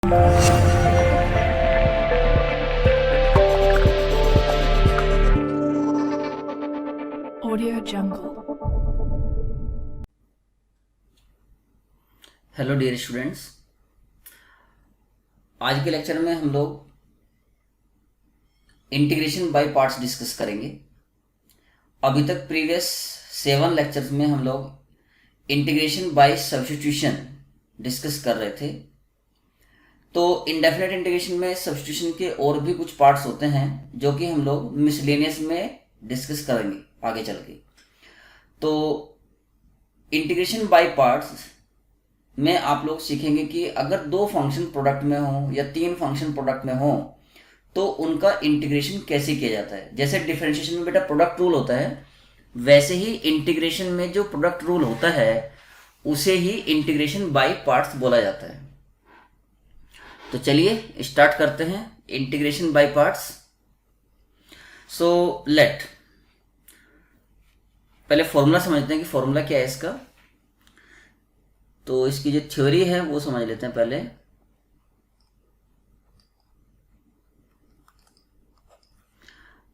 Audio Jungle. Hello dear students, आज के lecture में हम लोग इंटीग्रेशन बाय पार्ट्स डिस्कस करेंगे। अभी तक प्रीवियस 7 लेक्चर्स में हम लोग इंटीग्रेशन बाय सब्स्टिट्यूशन डिस्कस कर रहे थे। तो इंडेफिनेट इंटीग्रेशन में सब्स्टिट्यूशन के और भी कुछ पार्ट्स होते हैं जो कि हम लोग मिसलेनियस में डिस्कस करेंगे आगे चल के। तो इंटीग्रेशन बाय पार्ट्स में आप लोग सीखेंगे कि अगर 2 फंक्शन प्रोडक्ट में हो या 3 फंक्शन प्रोडक्ट में हो तो उनका इंटीग्रेशन कैसे किया जाता है। जैसे डिफरेंशिएशन में बेटा प्रोडक्ट रूल होता है, वैसे ही इंटीग्रेशन में जो प्रोडक्ट रूल होता है उसे ही इंटीग्रेशन बाय पार्ट्स बोला जाता है। तो चलिए स्टार्ट करते हैं integration by parts. So let पहले फॉर्मूला समझते हैं कि फॉर्मूला क्या है इसका। तो इसकी जो थ्योरी है वो समझ लेते हैं पहले।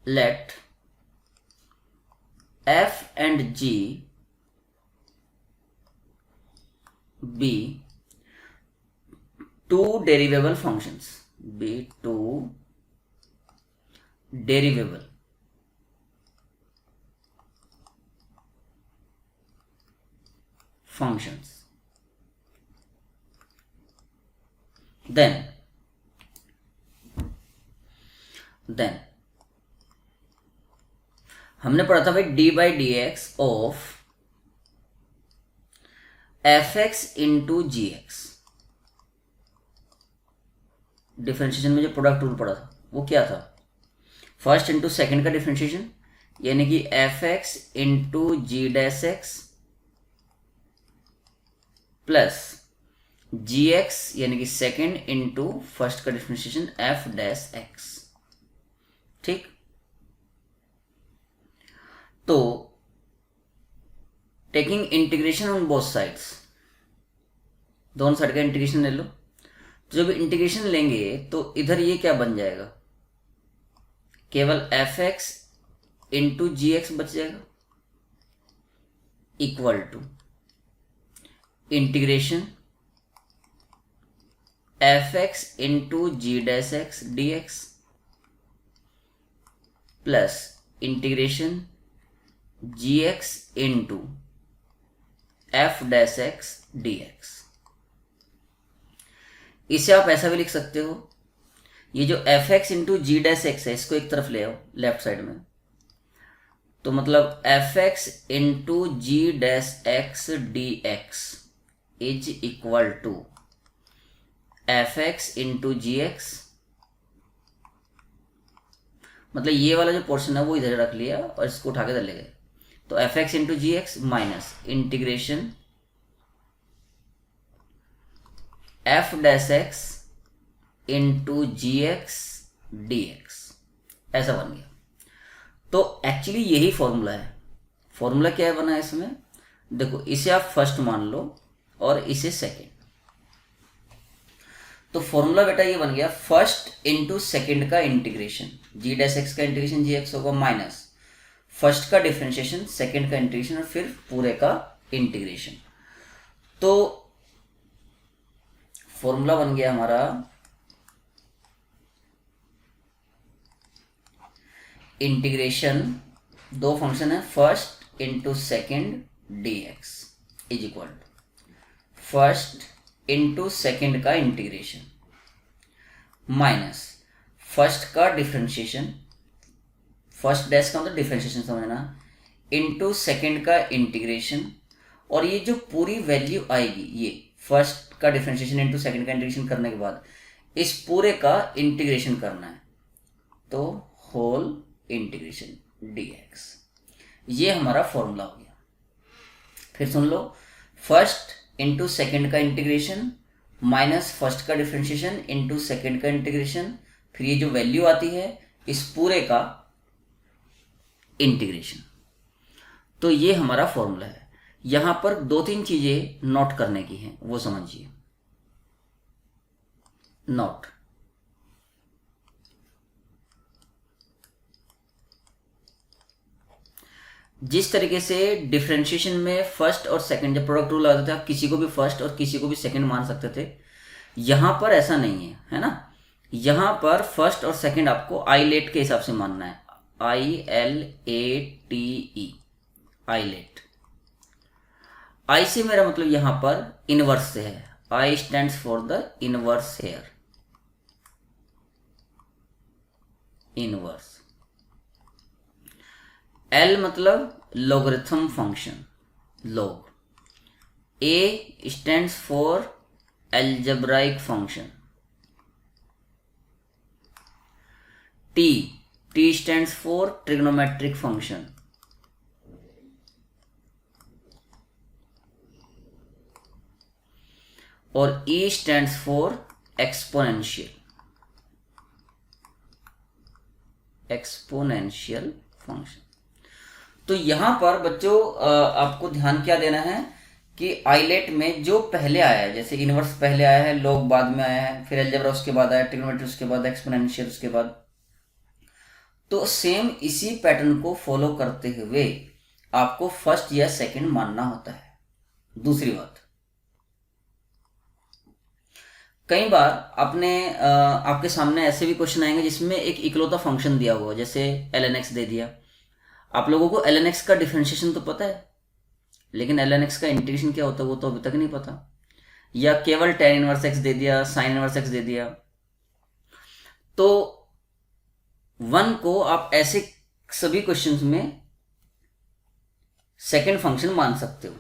Let f and g be two derivable functions, be two derivable functions. Then हमने पढ़ा था भाई d by D x of f x into ji x. Differentiation में जो प्रोडक्ट रूल पढ़ा था वो क्या था, फर्स्ट इंटू सेकेंड का डिफ्रेंशिएशन, यानी कि f x into g dash x plus g x यानी कि सेकेंड इंटू फर्स्ट का डिफ्रेंशिएशन एफ डैश एक्स। ठीक, तो taking integration on both sides, दोनों साइड का इंटीग्रेशन ले लो। तो जब इंटीग्रेशन लेंगे तो इधर ये क्या बन जाएगा, केवल एफ एक्स इंटू जी एक्स बच जाएगा equal to integration f x into g dash x D x plus integration g x into f dash x D x. इसे आप ऐसा भी लिख सकते हो, ये जो f x into g dash x है इसको एक तरफ ले आओ लेफ्ट साइड में, तो मतलब f x into g dash x D x is equal to f x into ji x. मतलब ये वाला जो पोर्शन है वो इधर रख लिया और इसको उठा के इधर ले गए, तो एफ एक्स इंटू जी X minus integration F dash X into जी एक्स डी एक्स, ऐसा बन गया। तो एक्चुअली यही फॉर्मूला है। फॉर्मूला क्या है बना है इसमें, देखो इसे आप फर्स्ट मान लो और इसे सेकेंड। तो फॉर्मूला बेटा ये बन गया, फर्स्ट इंटू सेकेंड का इंटीग्रेशन, जी डैश एक्स का इंटीग्रेशन जी एक्स होगा माइनस फर्स्ट का डिफरेंशिएशन सेकेंड का इंटीग्रेशन और फिर पूरे का इंटीग्रेशन। तो फॉर्मूला बन गया हमारा इंटीग्रेशन, 2 फंक्शन है first into second d x is equal to first into second का इंटीग्रेशन माइनस फर्स्ट का डिफरेंशिएशन, फर्स्ट डैश का मतलब डिफरेंशिएशन समझना, इंटू सेकेंड का इंटीग्रेशन। और ये जो पूरी वैल्यू आएगी ये फर्स्ट का डिफरेंशिएशन इंटू सेकेंड का इंटीग्रेशन करने के बाद इस पूरे का इंटीग्रेशन करना है, तो होल इंटीग्रेशन डी एक्स। ये हमारा फॉर्मूला हो गया। फिर सुन लो, फर्स्ट इंटू सेकेंड का इंटीग्रेशन माइनस फर्स्ट का डिफरेंशिएशन इंटू सेकेंड का इंटीग्रेशन, फिर ये जो वैल्यू आती है इस पूरे का इंटीग्रेशन। तो ये हमारा फॉर्मूला है। यहां पर 2-3 चीजें नोट करने की हैं, वो समझिए। नॉट। जिस तरीके से डिफरेंशिएशन में फर्स्ट और सेकंड, जब प्रोडक्ट रूल आता था, किसी को भी फर्स्ट और किसी को भी सेकंड मान सकते थे। यहां पर ऐसा नहीं है ना। यहां पर फर्स्ट और सेकंड आपको आईलेट के हिसाब से मानना है। ILATE, eyelet. आई से मेरा मतलब यहां पर इनवर्स से है। I stands for the inverse here, inverse. L मतलब logarithm function, log. A stands for algebraic function. T stands for trigonometric function. और E stands for exponential, exponential function. तो यहां पर बच्चों आपको ध्यान क्या देना है कि आइलेट में जो पहले आया है, जैसे इनवर्स पहले आया है, लॉग बाद में आया है, फिर अलजेब्रा उसके बाद आया, ट्रिग्नोमेट्री उसके बाद, एक्सपोनेंशियल उसके बाद, तो सेम इसी पैटर्न को फॉलो करते हुए आपको फर्स्ट या सेकंड मानना होता है। दूसरी बात, कई बार आपके सामने ऐसे भी क्वेश्चन आएंगे जिसमें एक इकलौता फंक्शन दिया हुआ, जैसे ln x दे दिया। आप लोगों को ln x का डिफरेंशिएशन तो पता है, लेकिन ln x का इंटीग्रेशन क्या होता है वो तो अभी तक नहीं पता। या केवल tan इनवर्स x दे दिया, sin इनवर्स x दे दिया। तो 1 को आप ऐसे सभी क्वेश्चंस में सेकंड फंक्शन मान सकते हो।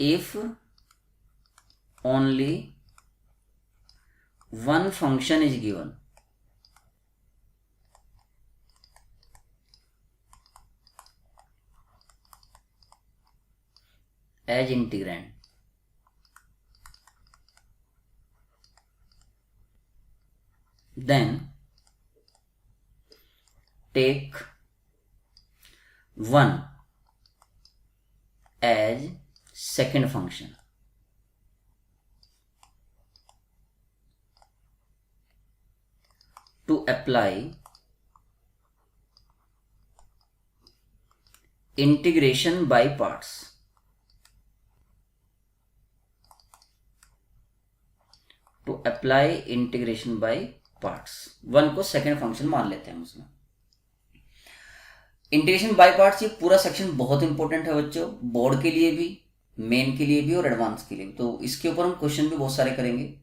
If only one function is given, as integrand, then take 1 as second function. To apply integration by parts. To apply integration by parts, 1 को सेकेंड फंक्शन मान लेते हैं उसमें। इंटीग्रेशन बाय पार्ट्स, ये पूरा सेक्शन बहुत इंपॉर्टेंट है बच्चों, बोर्ड के लिए भी, मेन के लिए भी और एडवांस के लिए भी। तो इसके ऊपर हम क्वेश्चन भी बहुत सारे करेंगे।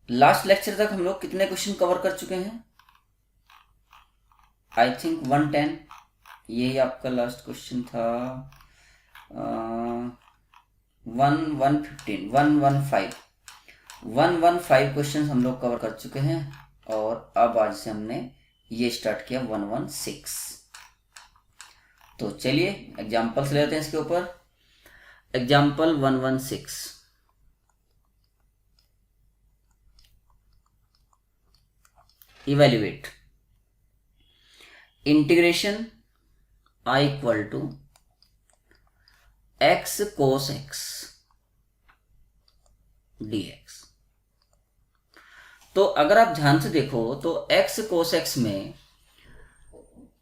लास्ट लेक्चर तक हम लोग कितने क्वेश्चन कवर कर चुके हैं? आई थिंक 110, यही आपका लास्ट क्वेश्चन था। 115 क्वेश्चन हम लोग कवर कर चुके हैं। और अब आज से हमने ये स्टार्ट किया 116। तो चलिए एग्जाम्पल्स लेते हैं इसके ऊपर। Example 116, evaluate integration I equal to x cos x dx। तो अगर आप ध्यान से देखो तो x cos x में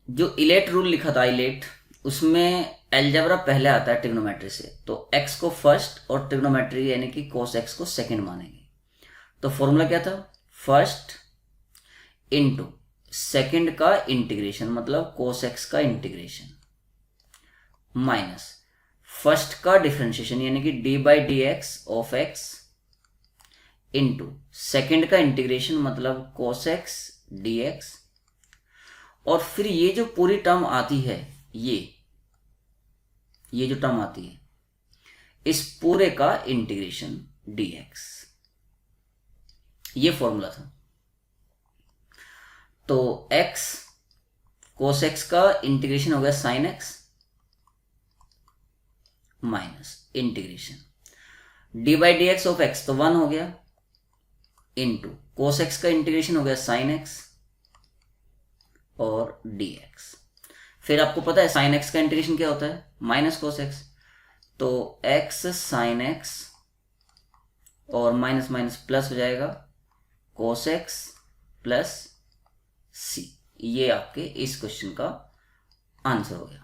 जो इलेट रूल लिखा था, इलेट, उसमें एल्जेब्रा पहले आता है ट्रिग्नोमेट्री से। तो x को फर्स्ट और ट्रिग्नोमेट्री यानी कि cos x को सेकंड मानेंगे। तो फॉर्मूला क्या था? फर्स्ट इनटू सेकंड का इंटीग्रेशन, मतलब cos x का इंटीग्रेशन, माइनस फर्स्ट का डिफरेंशिएशन यानी कि d by D x of x, into second का इंटीग्रेशन मतलब cos x dx, और फिर ये जो पूरी टर्म आती है, ये जो टर्म आती है, इस पूरे का इंटीग्रेशन dx। ये फॉर्मूला था। तो x cos x का इंटीग्रेशन हो गया sin x minus integration d by D x of x, तो 1 हो गया, इंटू cos x का इंटीग्रेशन हो गया sin x और dx। फिर आपको पता है साइन एक्स का इंटीग्रेशन क्या होता है, माइनस कोस एक्स, तो एक्स साइन एक्स और माइनस माइनस प्लस हो जाएगा कोस एक्स प्लस सी। ये आपके इस क्वेश्चन का आंसर हो गया।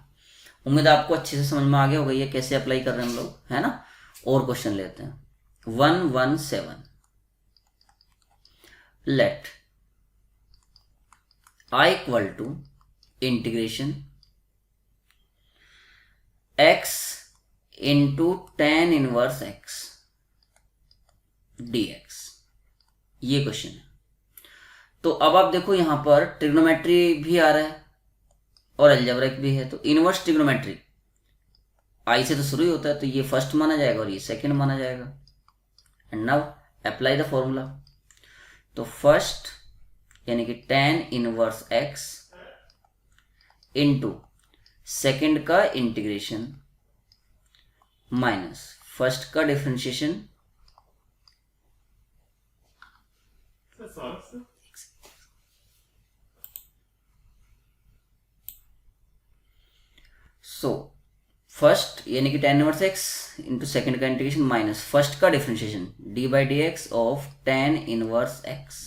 उम्मीद है आपको अच्छे से समझ में आ गया होगा ये कैसे अप्लाई कर रहे हैं हम लोग, है ना। और क्वेश्चन लेते हैं 117। Let I equal to integration x into tan inverse x dx, ये क्वेश्चन है। तो अब आप देखो यहां पर ट्रिग्नोमेट्री भी आ रहा है और अलजेब्रिक भी है, तो इनवर्स ट्रिग्नोमेट्री आई से तो शुरू ही होता है, तो ये फर्स्ट माना जाएगा और ये सेकंड माना जाएगा। And now apply the formula. तो फर्स्ट यानी कि tan inverse x into second का इंटीग्रेशन माइनस फर्स्ट का डिफरेंशिएशन सो फर्स्ट यानी कि tan inverse x into second का इंटीग्रेशन माइनस फर्स्ट का differentiation D by D x of tan inverse x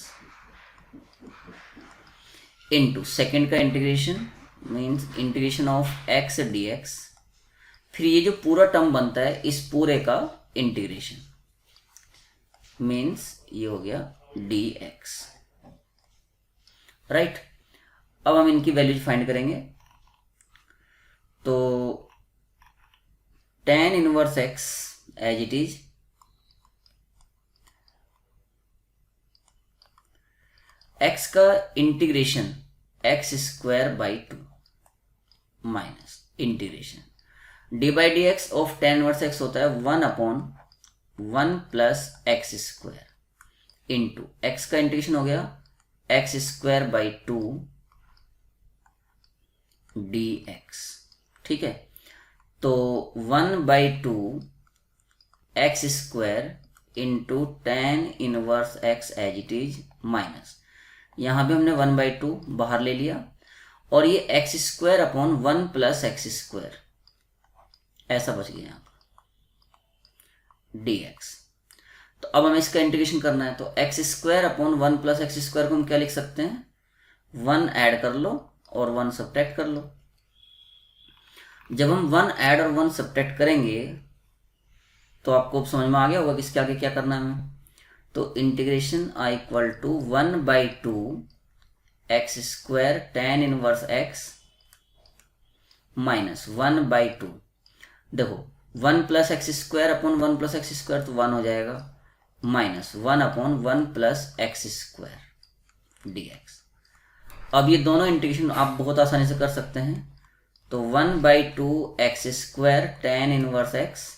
into second का integration means integration of x dx। फिर ये जो पूरा टर्म बनता है इस पूरे का इंटीग्रेशन मीन्स ये हो गया dx, राइट। अब हम इनकी वैल्यूज फाइंड करेंगे। तो tan inverse x as it is x का integration x square by 2 minus integration d by D x of tan inverse x होता है 1/1 plus x square into x का इंटीग्रेशन हो गया x स्क्वायर बाई 2 dx, ठीक है। तो 1/2 x square into tan inverse x as it is minus, यहाँ भी हमने 1/2 बाहर ले लिया और ये x square upon 1 plus x square ऐसा बच गया यहाँ पर dx। तो अब हमें इसका इंटीग्रेशन करना है, तो x square upon 1 plus x square को हम क्या लिख सकते हैं, 1 ऐड कर लो और 1 सब्ट्रैक्ट कर लो। जब हम 1 ऐड और 1 सब्ट्रैक्ट करेंगे तो आपको समझ में आ गया होगा कि इसके आगे क्या करना है हमें। तो integration I equal to 1/2 x square tan inverse x minus 1/2, देखो 1 plus x square upon 1 plus x square तो 1 हो जाएगा, minus 1/1 plus x square dx। अब ये दोनों इंटीग्रेशन आप बहुत आसानी से कर सकते हैं। तो 1/2 x square tan inverse x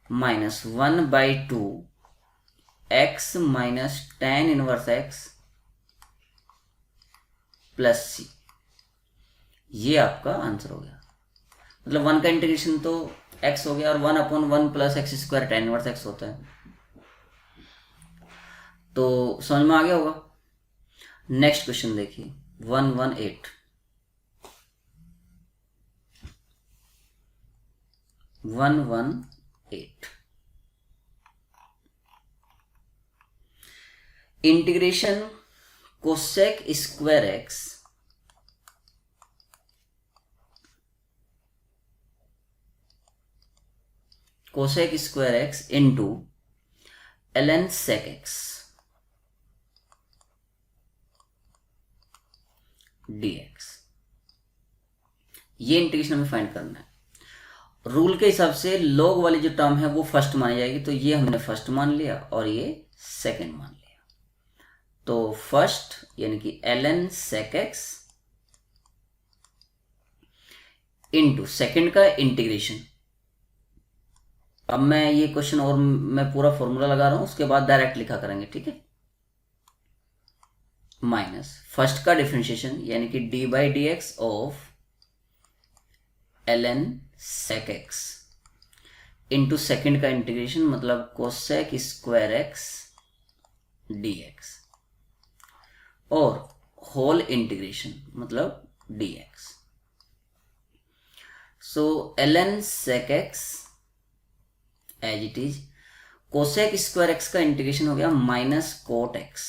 minus 1/2 x minus tan inverse x plus सी, ये आपका आंसर हो गया। मतलब 1 का इंटीग्रेशन तो x हो गया और 1/1 plus x square tan inverse x होता है। तो समझ में आ गया होगा। नेक्स्ट क्वेश्चन देखिए 118। 118 integration cosec square x cosec square x into ln sec x dx, ये इंटीग्रेशन हमें फाइंड करना है। रूल के हिसाब से log वाली जो टर्म है वो फर्स्ट मानी जाएगी, तो ये हमने फर्स्ट मान लिया और ये सेकंड मान लिया। तो फर्स्ट यानी कि ln sec x into second का इंटीग्रेशन। अब मैं ये क्वेश्चन और मैं पूरा फॉर्मूला लगा रहा हूं, उसके बाद डायरेक्ट लिखा करेंगे, ठीक है। माइनस फर्स्ट का डिफरेंशिएशन यानी कि d by D x of ln sec x into second का इंटीग्रेशन मतलब कोसेक स्क्वायर एक्स dx, और होल इंटीग्रेशन मतलब dx। So ln sec x as it is, cosec square x का integration हो गया minus cot x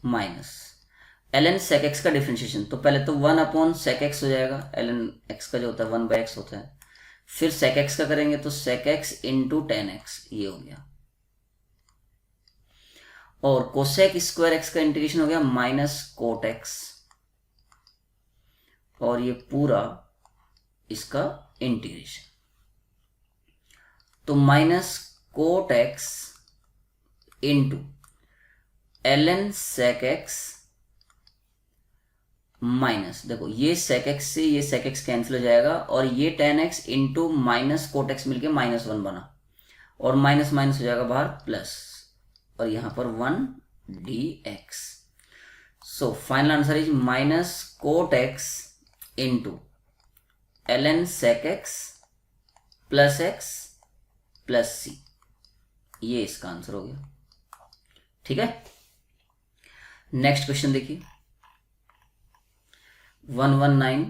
minus ln sec x का differentiation, तो पहले तो 1 अपॉन sec x हो जाएगा, ln x का जो होता है 1/x होता है, फिर sec x का करेंगे तो sec x into ten x, ये हो गया, और कोसेक स्क्वायर एक्स का इंटीग्रेशन हो गया माइनस कोट एक्स, और ये पूरा इसका इंटीग्रेशन, तो minus cot X into ln sec x minus, देखो ये sec x से ये sec x कैंसिल हो जाएगा, और ये tan x into minus cot x मिलके -1 बना, और माइनस माइनस हो जाएगा बाहर प्लस, और यहां पर 1 dx। So final answer is minus cot X into ln sec x plus X plus सी, ये इसका आंसर हो गया। ठीक है, नेक्स्ट क्वेश्चन देखिए 119,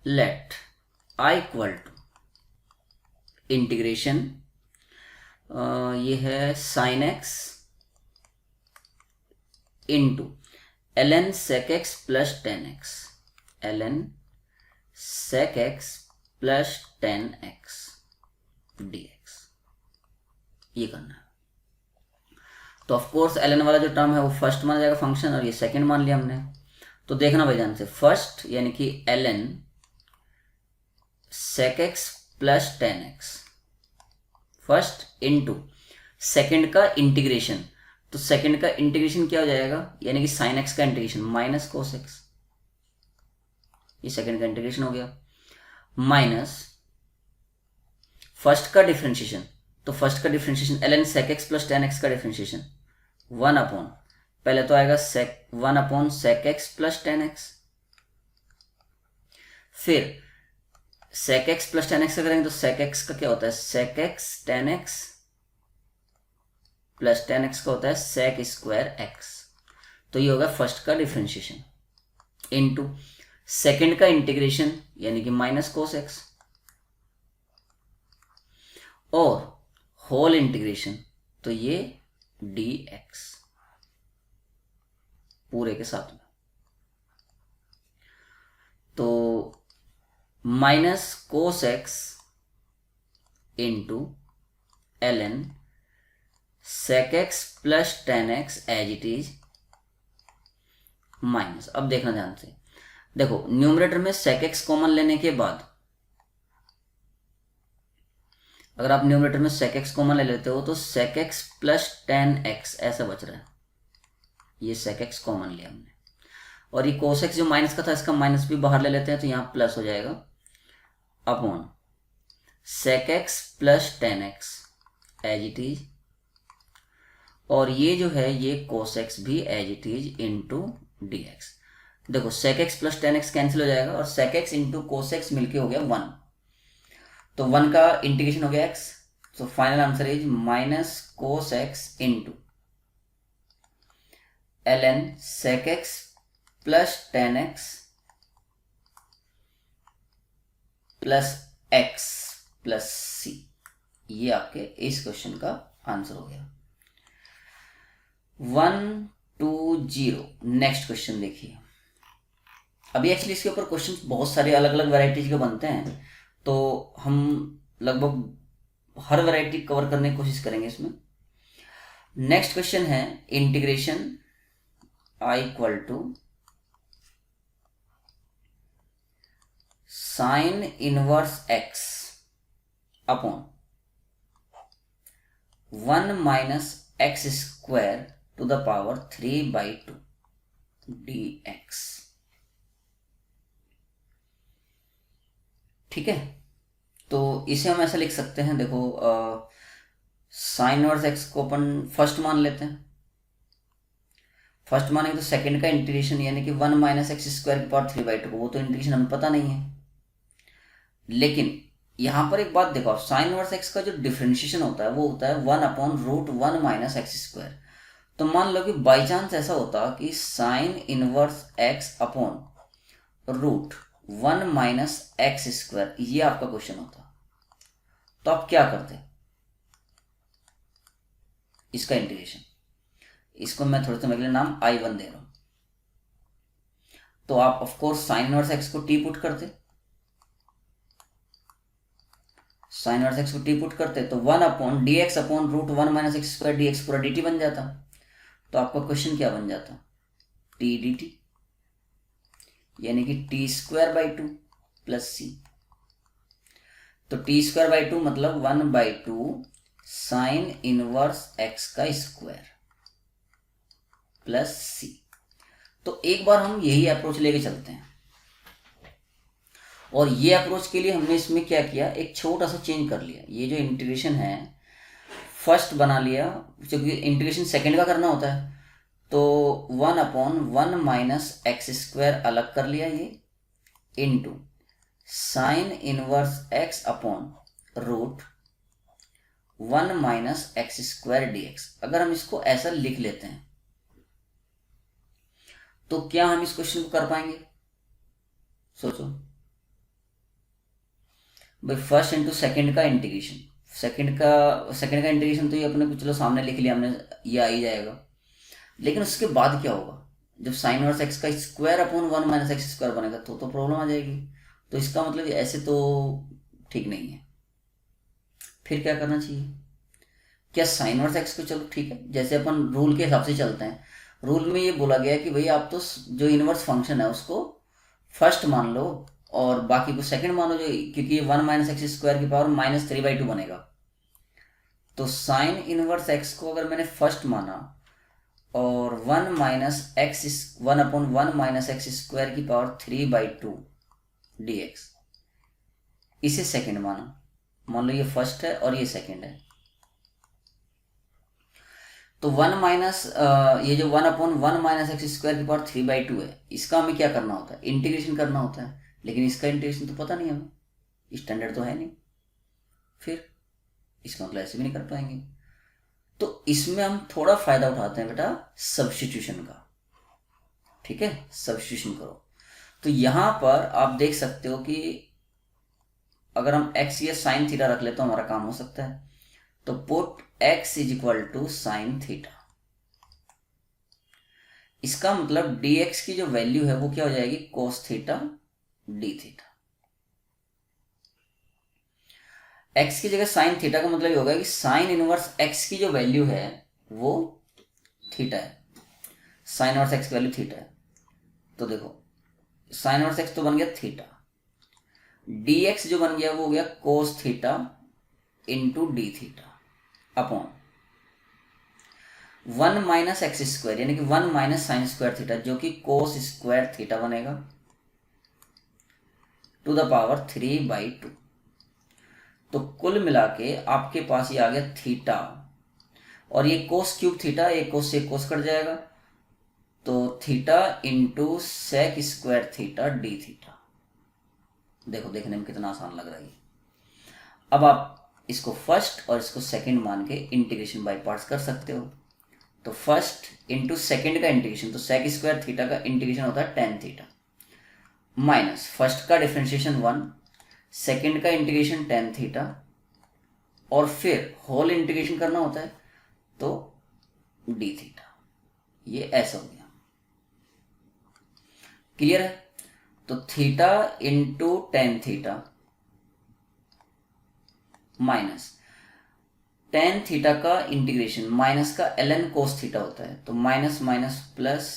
let i equal to integration, ये है sine x into ln sec x plus ten x, ln sec x plus ten x dx, ये करना है। तो ऑफ कोर्स ln वाला जो टर्म है वो फर्स्ट माना जाएगा फंक्शन, और ये सेकंड मान लिया हमने। तो देखना भाई ध्यान से, फर्स्ट यानी कि ln sec x plus ten x first into second का इंटीग्रेशन, तो सेकेंड का इंटीग्रेशन क्या हो जाएगा, यानी कि साइन एक्स का इंटीग्रेशन माइनस कोस एक्स, ये सेकेंड का इंटीग्रेशन हो गया, माइनस फर्स्ट का डिफ्रेंशिएशन, तो फर्स्ट का differentiation ln sec x plus ten x का डिफ्रेंशिएशन 1 अपॉन, पहले तो आएगा 1 upon sec x plus ten x, फिर sec x plus ten x का करेंगे तो sec x का क्या होता है sec x ten X plus ten x का होता है sec स्क्वायर एक्स, तो ये होगा फर्स्ट का डिफ्रेंशिएशन इनटू सेकेंड का इंटीग्रेशन यानी कि माइनस कोस एक्स, और होल इंटीग्रेशन, तो ये dx पूरे के साथ में, तो minus cos x into ln sec x plus ten x as it is minus. अब देखना ध्यान से, देखो न्यूमरेटर में sec x कॉमन लेने के बाद, अगर आप न्यूमरेटर में sec x कॉमन ले लेते हो तो sec x plus ten x ऐसा बच रहा है, ये sec x कॉमन लिया हमने, और ये cos x जो माइनस का था इसका माइनस भी बाहर ले लेते हैं तो यहाँ प्लस हो जाएगा, upon sec x plus ten x as it is, और ये जो है ये cos x भी as it is into dx। देखो sec x plus ten x cancel हो जाएगा, और sec x into cos x मिलके हो गया 1, तो 1 का इंटीग्रेशन हो गया x, तो final answer is minus cos x into ln sec x plus ten X plus X plus सी, ये आपके इस क्वेश्चन का आंसर हो गया। 120, नेक्स्ट क्वेश्चन देखिए। अभी एक्चुअली इसके ऊपर क्वेश्चन बहुत सारे अलग अलग वैरायटीज के बनते हैं, तो हम लगभग हर वैरायटी कवर करने की कोशिश करेंगे इसमें। नेक्स्ट क्वेश्चन है integration i equal to sine inverse x upon 1 minus x square to the power 3/2 dx। ठीक है, तो इसे हम ऐसा लिख सकते हैं, देखो साइन इनवर्स x को अपन फर्स्ट मान लेते हैं, फर्स्ट मानेंगे तो सेकंड का इंटीग्रेशन यानी कि 1 माइनस एक्स स्क्वायर की पावर 3/2, वो तो इंटीग्रेशन हमें पता नहीं है, लेकिन यहाँ पर एक बात देखो, साइन इनवर्स एक्स का जो डिफरेंशिएशन होता है वो होता है 1/√1 माइनस एक्स स्क्वायर। तो मान लो कि बाई चांस ऐसा होता कि sign inverse x upon √1 minus x square, ये आपका क्वेश्चन होता, तो आप क्या करते? इसका इंटीग्रेशन, इसको मैं थोड़े समय के लिए नाम I1 दे रहा हूं। तो आप of course sign inverse x को टी पुट करते, साइन इनवर्स एक्स को टी पुट करते तो 1/dx/√1 minus x square dx पूरा dt बन जाता। तो आपका क्वेश्चन क्या बन जाता? टी डी टी, यानी कि t²/2 प्लस सी। तो t²/2 मतलब 1/2 साइन इनवर्स एक्स का स्क्वायर प्लस सी। तो एक बार हम यही अप्रोच लेके चलते हैं, और ये अप्रोच के लिए हमने इसमें क्या किया, एक छोटा सा चेंज कर लिया। ये जो इंटीग्रेशन है फर्स्ट बना लिया, क्योंकि इंटीग्रेशन सेकंड का करना होता है, तो 1/1 माइनस एक्स स्क्वायर अलग कर लिया ये, into sine inverse x upon √1 minus x square dx। अगर हम इसको ऐसा लिख लेते हैं तो क्या हम इस क्वेश्चन को कर पाएंगे? सोचो भाई, फर्स्ट इंटू सेकंड का इंटीग्रेशन, सेकंड का इंटीग्रेशन तो ये अपने को चलो सामने लिख लिया हमने, ये आ ही जाएगा। लेकिन उसके बाद क्या होगा, जब साइन इनवर्स एक्स का square upon 1 minus x square बनेगा तो प्रॉब्लम आ जाएगी। तो इसका मतलब ऐसे तो ठीक नहीं है। फिर क्या करना चाहिए? क्या साइन इनवर्स एक्स को, चलो ठीक है, जैसे अपन रूल के हिसाब से चलते हैं, रूल में ये बोला गया है कि भाई आप तो जो इनवर्स फंक्शन है उसको फर्स्ट मान लो और बाकी को सेकंड मानो, जो क्योंकि ये 1 माइनस एक्स स्क्वायर की पावर -3/2 बनेगा। तो साइन इनवर्स एक्स को अगर मैंने फर्स्ट माना और 1/1 माइनस एक्स स्क्वायर की पावर 3/2 dx, इसे सेकंड माना। मान लो ये फर्स्ट है और ये सेकंड है, तो 1 माइनस ये जो 1/1 माइनस एक्स स्क्वायर की पावर 3/2 है, इसका हमें क्या करना होता है? इंटीग्रेशन करना होता है। लेकिन इसका इंटीग्रेशन तो पता नहीं हमें, स्टैंडर्ड तो है नहीं, फिर इसका मतलब ऐसे भी नहीं कर पाएंगे। तो इसमें हम थोड़ा फायदा उठाते हैं बेटा सब्स्टिट्यूशन का, ठीक है, सब्स्टिट्यूशन करो। तो यहां पर आप देख सकते हो कि अगर हम एक्स या साइन थीटा रख ले तो हमारा काम हो सकता है। तो put x is equal to sine theta, इसका मतलब dx की जो वैल्यू है वो क्या हो जाएगी, cos theta d theta. x की जगह साइन थीटा का मतलब ये होगा कि साइन इनवर्स x की जो वैल्यू है वो थीटा है, साइन इनवर्स x की वैल्यू थीटा है। तो देखो साइन इनवर्स x तो बन गया थीटा, dx जो बन गया वो हो गया cos theta into D theta upon 1 minus x square, यानी कि 1 माइनस साइन स्क्वायर थीटा, जो कि कोस स्क्वायर थीटा बनेगा, टू द पावर 3/2। तो कुल मिला के आपके पास ये आ गया थीटा, और ये कोस क्यूब थीटा, एक कोस से कोस कट जाएगा, तो theta into sec square theta d theta. देखो देखने में कितना आसान लग रहा है। अब आप इसको फर्स्ट और इसको सेकंड मान के इंटीग्रेशन बाय पार्ट्स कर सकते हो। तो फर्स्ट इंटू सेकेंड का इंटीग्रेशन, तो सेक स्क्वायर थीटा का इंटीग्रेशन होता है टेन थीटा, माइनस फर्स्ट का डिफरेंशिएशन 1, सेकेंड का इंटीग्रेशन टेन थीटा, और फिर होल इंटीग्रेशन करना होता है तो डी थीटा। ये ऐसा हो गया, क्लियर है? तो theta into tan theta minus tan theta का इंटीग्रेशन, माइनस का ln कोस थीटा होता है, तो minus minus plus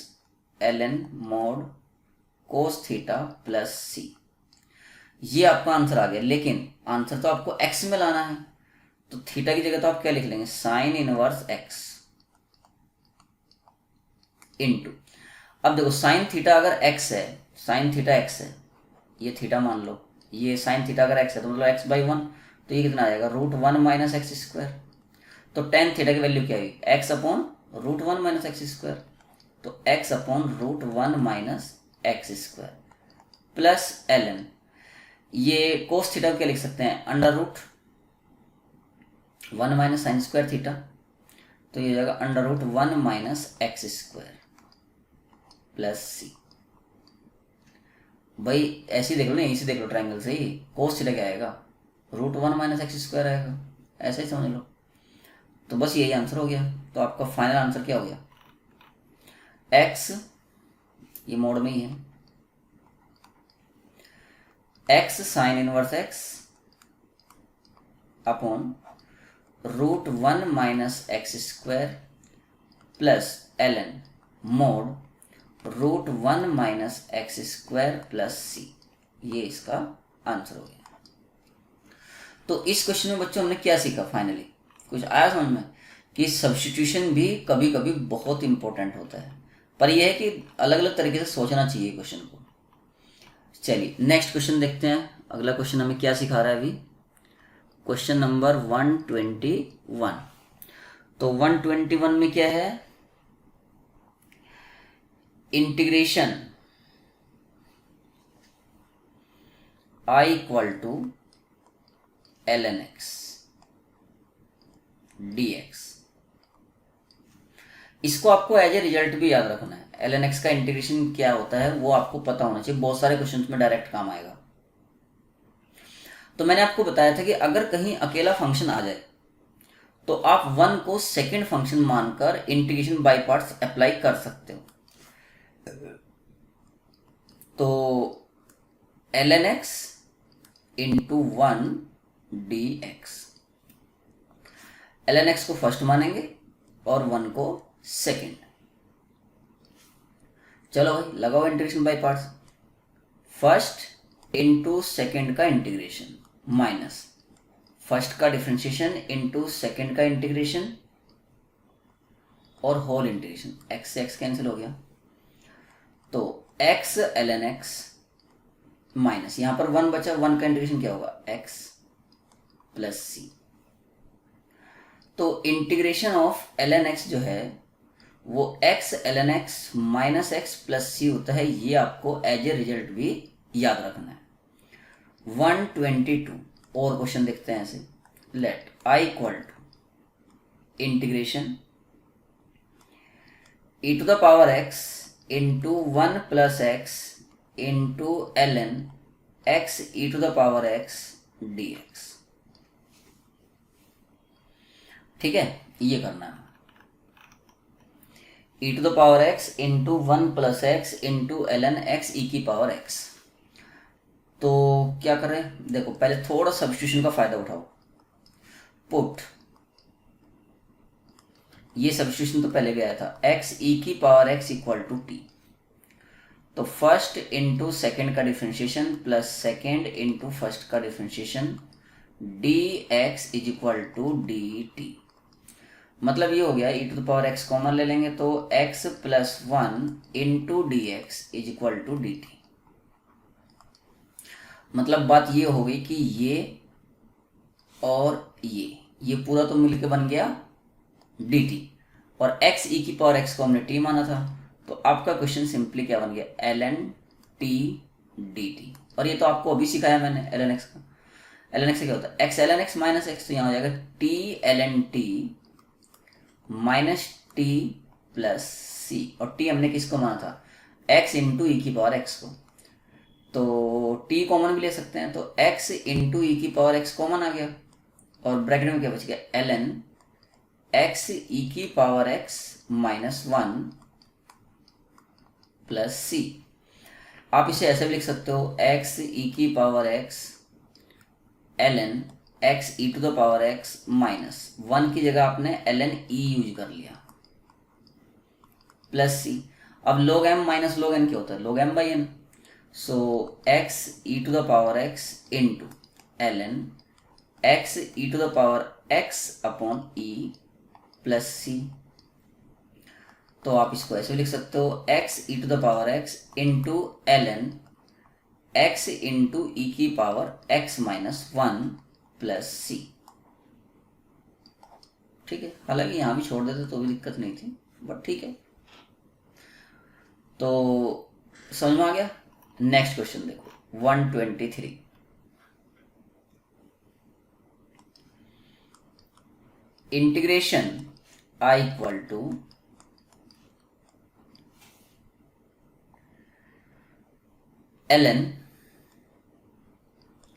ln mod cos theta plus सी। ये आपका आंसर आ गया। लेकिन आंसर तो आपको x में लाना है, तो थीटा की जगह तो आप क्या लिख लेंगे, साइन इनवर्स x इंटू, अब देखो साइन थीटा अगर x है, साइन थीटा x है, ये थीटा मान लो, ये साइन थीटा अगर x है तो मतलब x/1, तो ये कितना आ जाएगा, √1 माइनस एक्स स्क्वायर। तो टेन थीटा की वैल्यू क्या है, x upon √1 minus x square, तो x upon √1 minus x square plus ln, ये कोस थीटा क्या लिख सकते हैं, under root 1 minus sine square theta, तो ये हो जाएगा under root 1 minus x square plus C. भाई ऐसे ही देख लो ना, इसे देख लो ट्रायंगल से ही, कोस थीटा क्या आएगा, रूट 1 माइनस एक्स स्क्वायर आएगा, ऐसे ही समझ लो। तो बस यही आंसर हो गया। तो आपका फाइनल आंसर क्या हो गया, एक्स, ये मोड में ही है, x sine inverse x upon root 1 minus x square plus ln mod root 1 minus x square plus सी, ये इसका आंसर हो गया। तो इस क्वेश्चन में बच्चों हमने क्या सीखा, फाइनली कुछ आया समझ में कि सब्स्टिट्यूशन भी कभी कभी बहुत इंपॉर्टेंट होता है, पर यह है कि अलग अलग तरीके से सोचना चाहिए क्वेश्चन को। चलिए नेक्स्ट क्वेश्चन देखते हैं, अगला क्वेश्चन हमें क्या सिखा रहा है अभी, क्वेश्चन नंबर 121। तो 121 में क्या है, integration I equal to ln x dx। इसको आपको एज ए रिजल्ट भी याद रखना है, ln x का इंटीग्रेशन क्या होता है वो आपको पता होना चाहिए, बहुत सारे क्वेश्चंस में डायरेक्ट काम आएगा। तो मैंने आपको बताया था कि अगर कहीं अकेला फंक्शन आ जाए तो आप 1 को सेकंड फंक्शन मानकर इंटीग्रेशन बाय पार्ट्स अप्लाई कर सकते हो। तो ln x into 1 dx, ln x को फर्स्ट मानेंगे और 1 को सेकंड। चलो भाई लगाओ integration by parts, first into second का इंटीग्रेशन माइनस फर्स्ट का डिफरेंशिएशन इंटू सेकंड का इंटीग्रेशन और होल इंटीग्रेशन, x से x कैंसिल हो गया, तो x ln x माइनस यहां पर 1 बचा, 1 का इंटीग्रेशन क्या होगा, x प्लस सी। तो इंटीग्रेशन ऑफ ln x जो है वो x ln x minus x plus c होता है, ये आपको एज ए रिजल्ट भी याद रखना है। 122 और क्वेश्चन देखते हैं ऐसे, let I equal to integration e to the power x into 1 plus x into ln x e to the power x dx। ठीक है, ये करना है, e to the power x into 1 plus x into ln x e की power x। तो क्या कर रहे हैं, देखो पहले थोड़ा सब्स्टिट्यूशन का फायदा उठाओ, पुट, ये सब्स्टिट्यूशन तो पहले भी आया था, x e की power x equal to t. तो फर्स्ट इंटू सेकेंड का differentiation plus second into first का differentiation dx is equal to dt। मतलब ये हो गया, e to the power x common ले लेंगे तो x plus 1 into d x is equal to d t. मतलब बात ये हो गई कि ये और ये पूरा तो मिलके बन गया dt, और x e की पावर x को हमने t माना था, तो आपका क्वेश्चन सिंपली क्या बन गया, ln t dt। और ये तो आपको अभी सिखाया मैंने ln x का, ln x से क्या होता है, x ln x minus x, तो यहाँ हो जाएगा t ln t minus t plus c, और t हमने किसको माना था, x इंटू ई की पावर x को, तो t कॉमन भी ले सकते हैं, तो x इंटू ई की पावर x कॉमन आ गया, और ब्रैकेट में क्या बच गया, ln x ई की पावर x माइनस 1 प्लस सी। आप इसे ऐसे भी लिख सकते हो, x ई की power x ln x e to the power x minus 1 की जगह आपने ln e यूज कर लिया प्लस सी। अब log m minus log n क्या होता है, log m by n। So x e to the power x into ln x e to the power x upon e plus c. तो आप इसको ऐसे लिख सकते हो, x e to the power x into ln x into e की power x minus 1 plus c. ठीक है, हालांकि यहां भी छोड़ देते तो भी दिक्कत नहीं थी, बट ठीक है। तो समझ में आ गया। नेक्स्ट क्वेश्चन देखो 123। Integration I equal to ln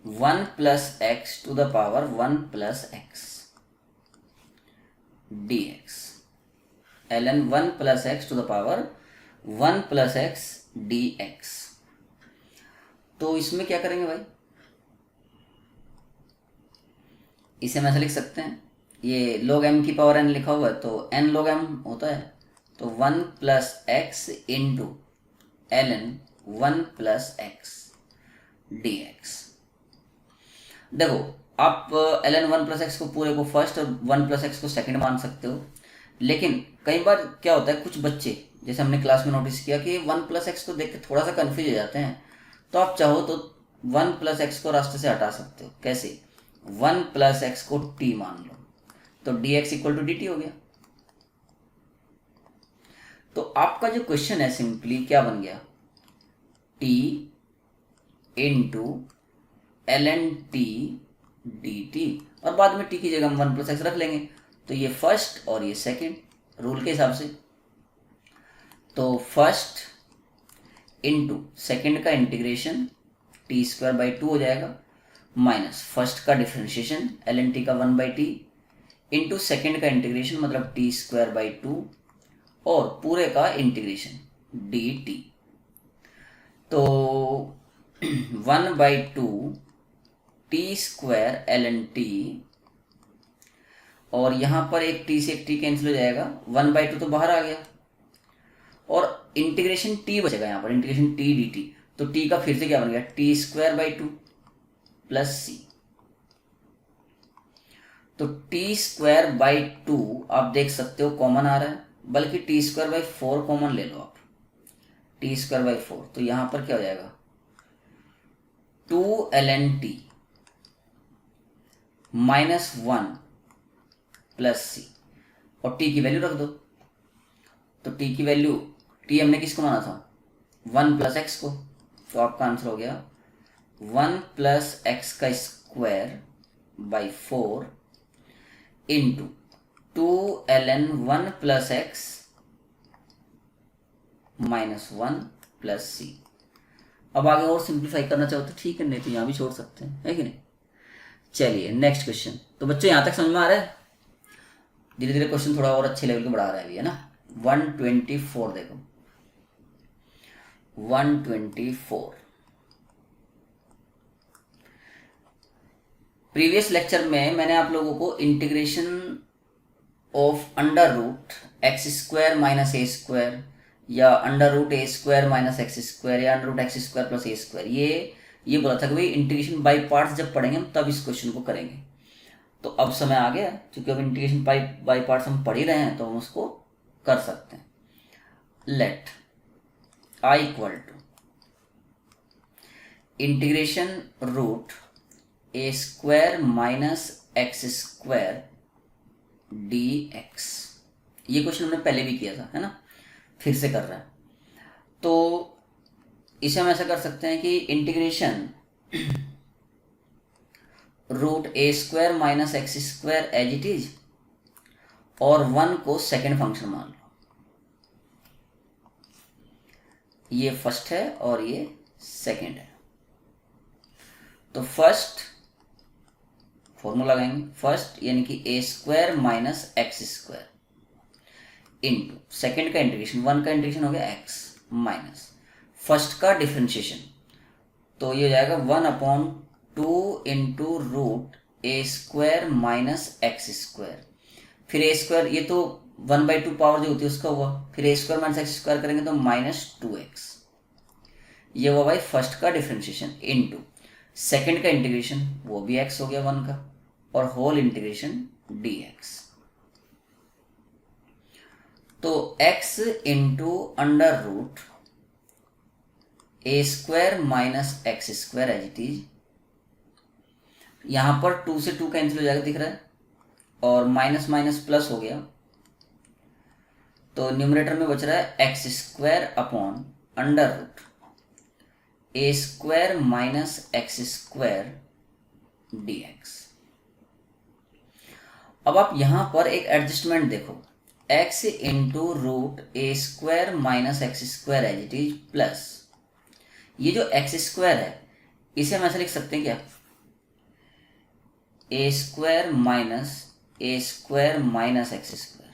1 plus x to the power 1 plus x dx, ln 1 plus x to the power 1 plus x dx। तो इसमें क्या करेंगे भाई, इसे हम ऐसे लिख सकते हैं, ये log m की पावर n लिखा हुआ है तो n log m होता है, तो 1 plus x into ln 1 plus x dx। देखो आप ln 1 प्लस एक्स को पूरे को फर्स्ट और 1 प्लस एक्स को सेकंड मान सकते हो, लेकिन कई बार क्या होता है, कुछ बच्चे जैसे हमने क्लास में नोटिस किया कि 1 प्लस एक्स को देख के थोड़ा सा कंफ्यूज हो जाते हैं, तो आप चाहो तो 1 प्लस एक्स को रास्ते से हटा सकते हो। कैसे? 1 प्लस एक्स को t मान लो, तो dx इक्वल टू dt हो गया। तो आपका जो क्वेश्चन है सिंपली क्या बन गया, t into ln t dt, और बाद में t की जगह हम 1 प्लस एक्स रख लेंगे, तो ये फर्स्ट और ये सेकंड रूल के हिसाब से। तो फर्स्ट इंटू सेकंड का इंटीग्रेशन टी स्क्वायर बाई 2 हो जाएगा, माइनस फर्स्ट का डिफ्रेंशिएशन ln t का 1 बाई टी इंटू सेकेंड का इंटीग्रेशन मतलब टी स्क्वायर बाई 2 और पूरे का इंटीग्रेशन dt। तो 1 by 2 T square ln t, और यहाँ पर एक t से एक t कैंसिल हो जाएगा, 1 बाई 2 तो बाहर आ गया और इंटीग्रेशन t बचेगा यहाँ पर, इंटीग्रेशन t dt। तो t का फिर से क्या बन गया, T square by 2 plus c. तो टी स्क्वायर बाई 2 आप देख सकते हो कॉमन आ रहा है, बल्कि टी स्क्वायर बाई 4 कॉमन ले लो आप, टी स्क्वायर बाई 4, तो यहाँ पर क्या हो जाएगा 2 ln t minus 1 plus c, और t की वैल्यू रख दो। तो t की वैल्यू, t हमने किसको माना था, 1 प्लस एक्स को, तो आपका आंसर हो गया 1 प्लस एक्स का square by 4 into 2 ln 1 plus x minus 1 plus c. अब आगे और सिंप्लीफाई करना चाहो तो ठीक है, नहीं तो यहाँ भी छोड़ सकते हैं, है कि नहीं। चलिए नेक्स्ट क्वेश्चन। तो बच्चों यहाँ तक समझ में आ रहा है, धीरे धीरे क्वेश्चन थोड़ा और अच्छे लेवल के बढ़ा रहा है अभी, है ना। 124 देखो, 124 प्रीवियस लेक्चर में मैंने आप लोगों को integration of under root x square minus a square या under root a square minus x square या under root x square plus a square, ये बोला था कि भाई इंटीग्रेशन बाई पार्ट्स जब पढ़ेंगे हम तब इस क्वेश्चन को करेंगे। तो अब समय आ गया, क्योंकि अब इंटीग्रेशन बाई पार्ट्स हम पढ़ ही रहे हैं तो हम उसको कर सकते हैं। Let I equal to integration root a square minus x square dx। ये क्वेश्चन हमने पहले भी किया था, है ना, फिर से कर रहा है। तो इसे हम ऐसा कर सकते हैं कि integration root a square minus x square as it is, और 1 को सेकेंड फंक्शन मान लो। ये फर्स्ट है और ये सेकेंड है। तो फर्स्ट फॉर्मूला लगाएंगे, फर्स्ट यानी कि a square minus x square into second का इंटीग्रेशन, 1 का इंटीग्रेशन हो गया x माइनस फर्स्ट का डिफ्रेंशिएशन, तो ये हो जाएगा 1/2 into root a square minus x square, फिर ए स्क्वायर, ये तो 1/2 पावर जो होती है उसका हुआ, फिर a square minus x square करेंगे तो माइनस 2x, ये हुआ भाई फर्स्ट का डिफ्रेंशिएशन इंटू सेकेंड का इंटीग्रेशन, वो भी x हो गया 1 का, और होल इंटीग्रेशन dx। तो x into under root a square minus x square as it is, यहां पर 2 से 2 कैंसिल हो जाएगा दिख रहा है, और माइनस माइनस प्लस हो गया, तो न्यूमरेटर में बच रहा है x square upon under root a square minus x square dx। अब आप यहां पर एक एडजस्टमेंट देखो, x into root a square minus x square as it is plus ये जो एक्स स्क्वायर है इसे हम ऐसे लिख सकते हैं क्या, a square minus x square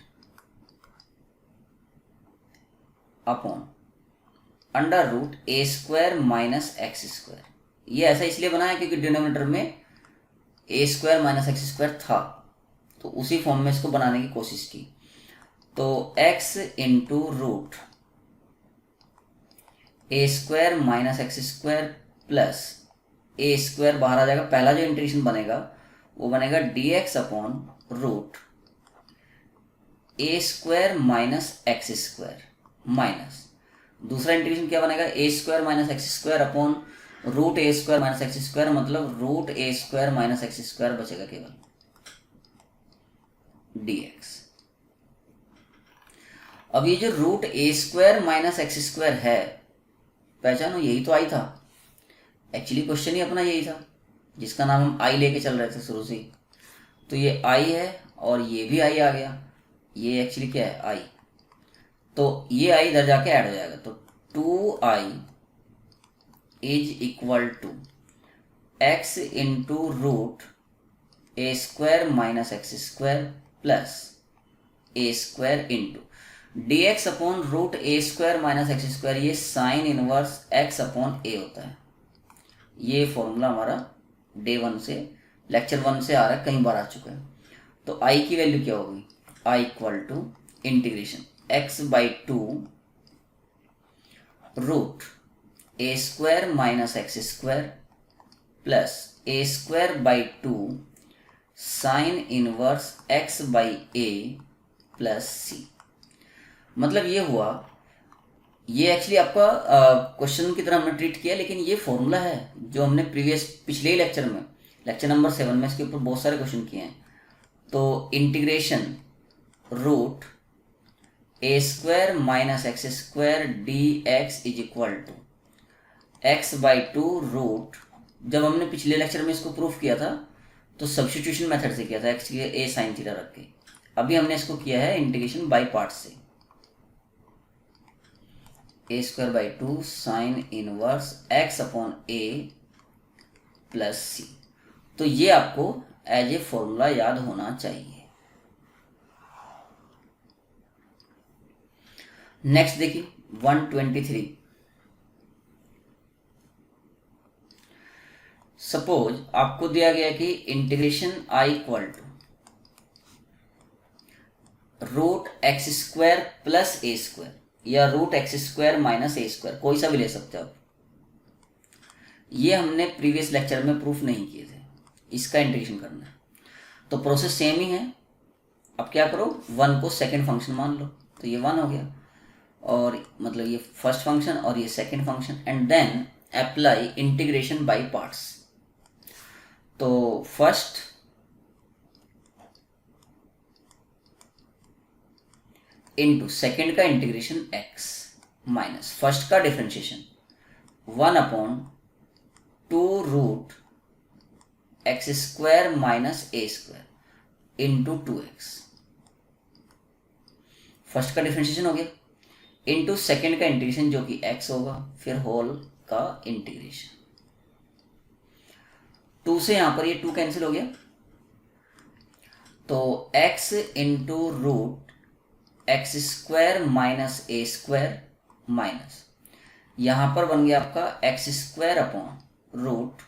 upon under root a square minus x square. ये ऐसा इसलिए बनाया क्योंकि डिनोमिनेटर में a square minus x square था, तो उसी फॉर्म में इसको बनाने की कोशिश की। तो x into root a square minus x square plus a square बाहर आ जाएगा, पहला जो इंटीग्रेशन बनेगा वो बनेगा dx upon root a square minus x square minus दूसरा इंटीग्रेशन क्या बनेगा, a square minus x square upon root a square minus x square, मतलब root a square minus x square बचेगा केवल dx। अब ये जो root a square minus x square है, पहचानो यही तो आई था, एक्चुअली क्वेश्चन ही अपना यही था जिसका नाम हम आई लेके चल रहे थे शुरू से ही। तो ये आई है और ये भी आई आ गया, ये एक्चुअली क्या है आई, तो ये आई इधर जाके ऐड हो जाएगा, तो 2i is equal to x into root a square minus x square plus a square into d x upon root a square minus x square, ये sine inverse x upon a होता है। ये formula हमारा day 1 से lecture 1 से आ रहा है, कई बार आ चुका है। तो आई की वैल्यू क्या होगी, I equal to integration x by two root a square minus x square plus a square by two sine inverse x by a plus c. मतलब ये हुआ, ये एक्चुअली आपका क्वेश्चन की तरह हमने ट्रीट किया, लेकिन ये फॉर्मूला है जो हमने पिछले ही लेक्चर में, लेक्चर नंबर 7 में इसके ऊपर बहुत सारे क्वेश्चन किए हैं। तो integration root a square minus x square d x is equal to x by two root, जब हमने पिछले लेक्चर में इसको प्रूफ किया था तो सब्स्टिट्यूशन मेथड से किया था, एक्स की ए साइन थीटा रख के। अभी हमने इसको किया है इंटीग्रेशन बाई पार्ट से, a square by two sine inverse x upon a plus c. तो ये आपको एज ए फॉर्मूला याद होना चाहिए। नेक्स्ट देखिए 123, सपोज आपको दिया गया कि integration I equal to root x square plus a square या root x square minus a square, कोई सा भी ले सकते हो आप। ये हमने प्रीवियस लेक्चर में प्रूफ नहीं किए थे, इसका इंटीग्रेशन करना है। तो प्रोसेस सेम ही है। अब क्या करो, 1 को सेकंड फंक्शन मान लो, तो ये 1 हो गया, और मतलब ये फर्स्ट फंक्शन और ये second function, and then apply integration by parts. तो फर्स्ट इंटू सेकेंड का इंटीग्रेशन x माइनस फर्स्ट का differentiation 1 upon two root x square minus a square into 2x। First का डिफरेंशिएशन हो गया, इंटू सेकेंड का integration जो कि x होगा, फिर होल का इंटीग्रेशन। 2 से यहां पर ये 2 कैंसिल हो गया, तो x into root x square minus a square minus यहां पर बन गया आपका x square upon root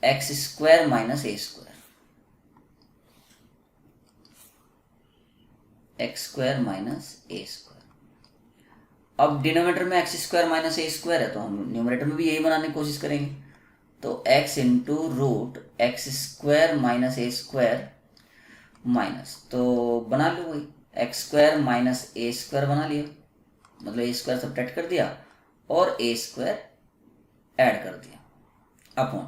x square minus a square, x square minus a square. अब डिनोमिनेटर में x square minus a square है, तो हम न्यूमरेटर में भी यही बनाने की कोशिश करेंगे। तो x into root x square minus a square minus, तो बना लो वही x square minus a square बना लिया, मतलब ए स्क्वायर सब्ट्रैक्ट कर दिया और ए स्क्वायर ऐड कर दिया upon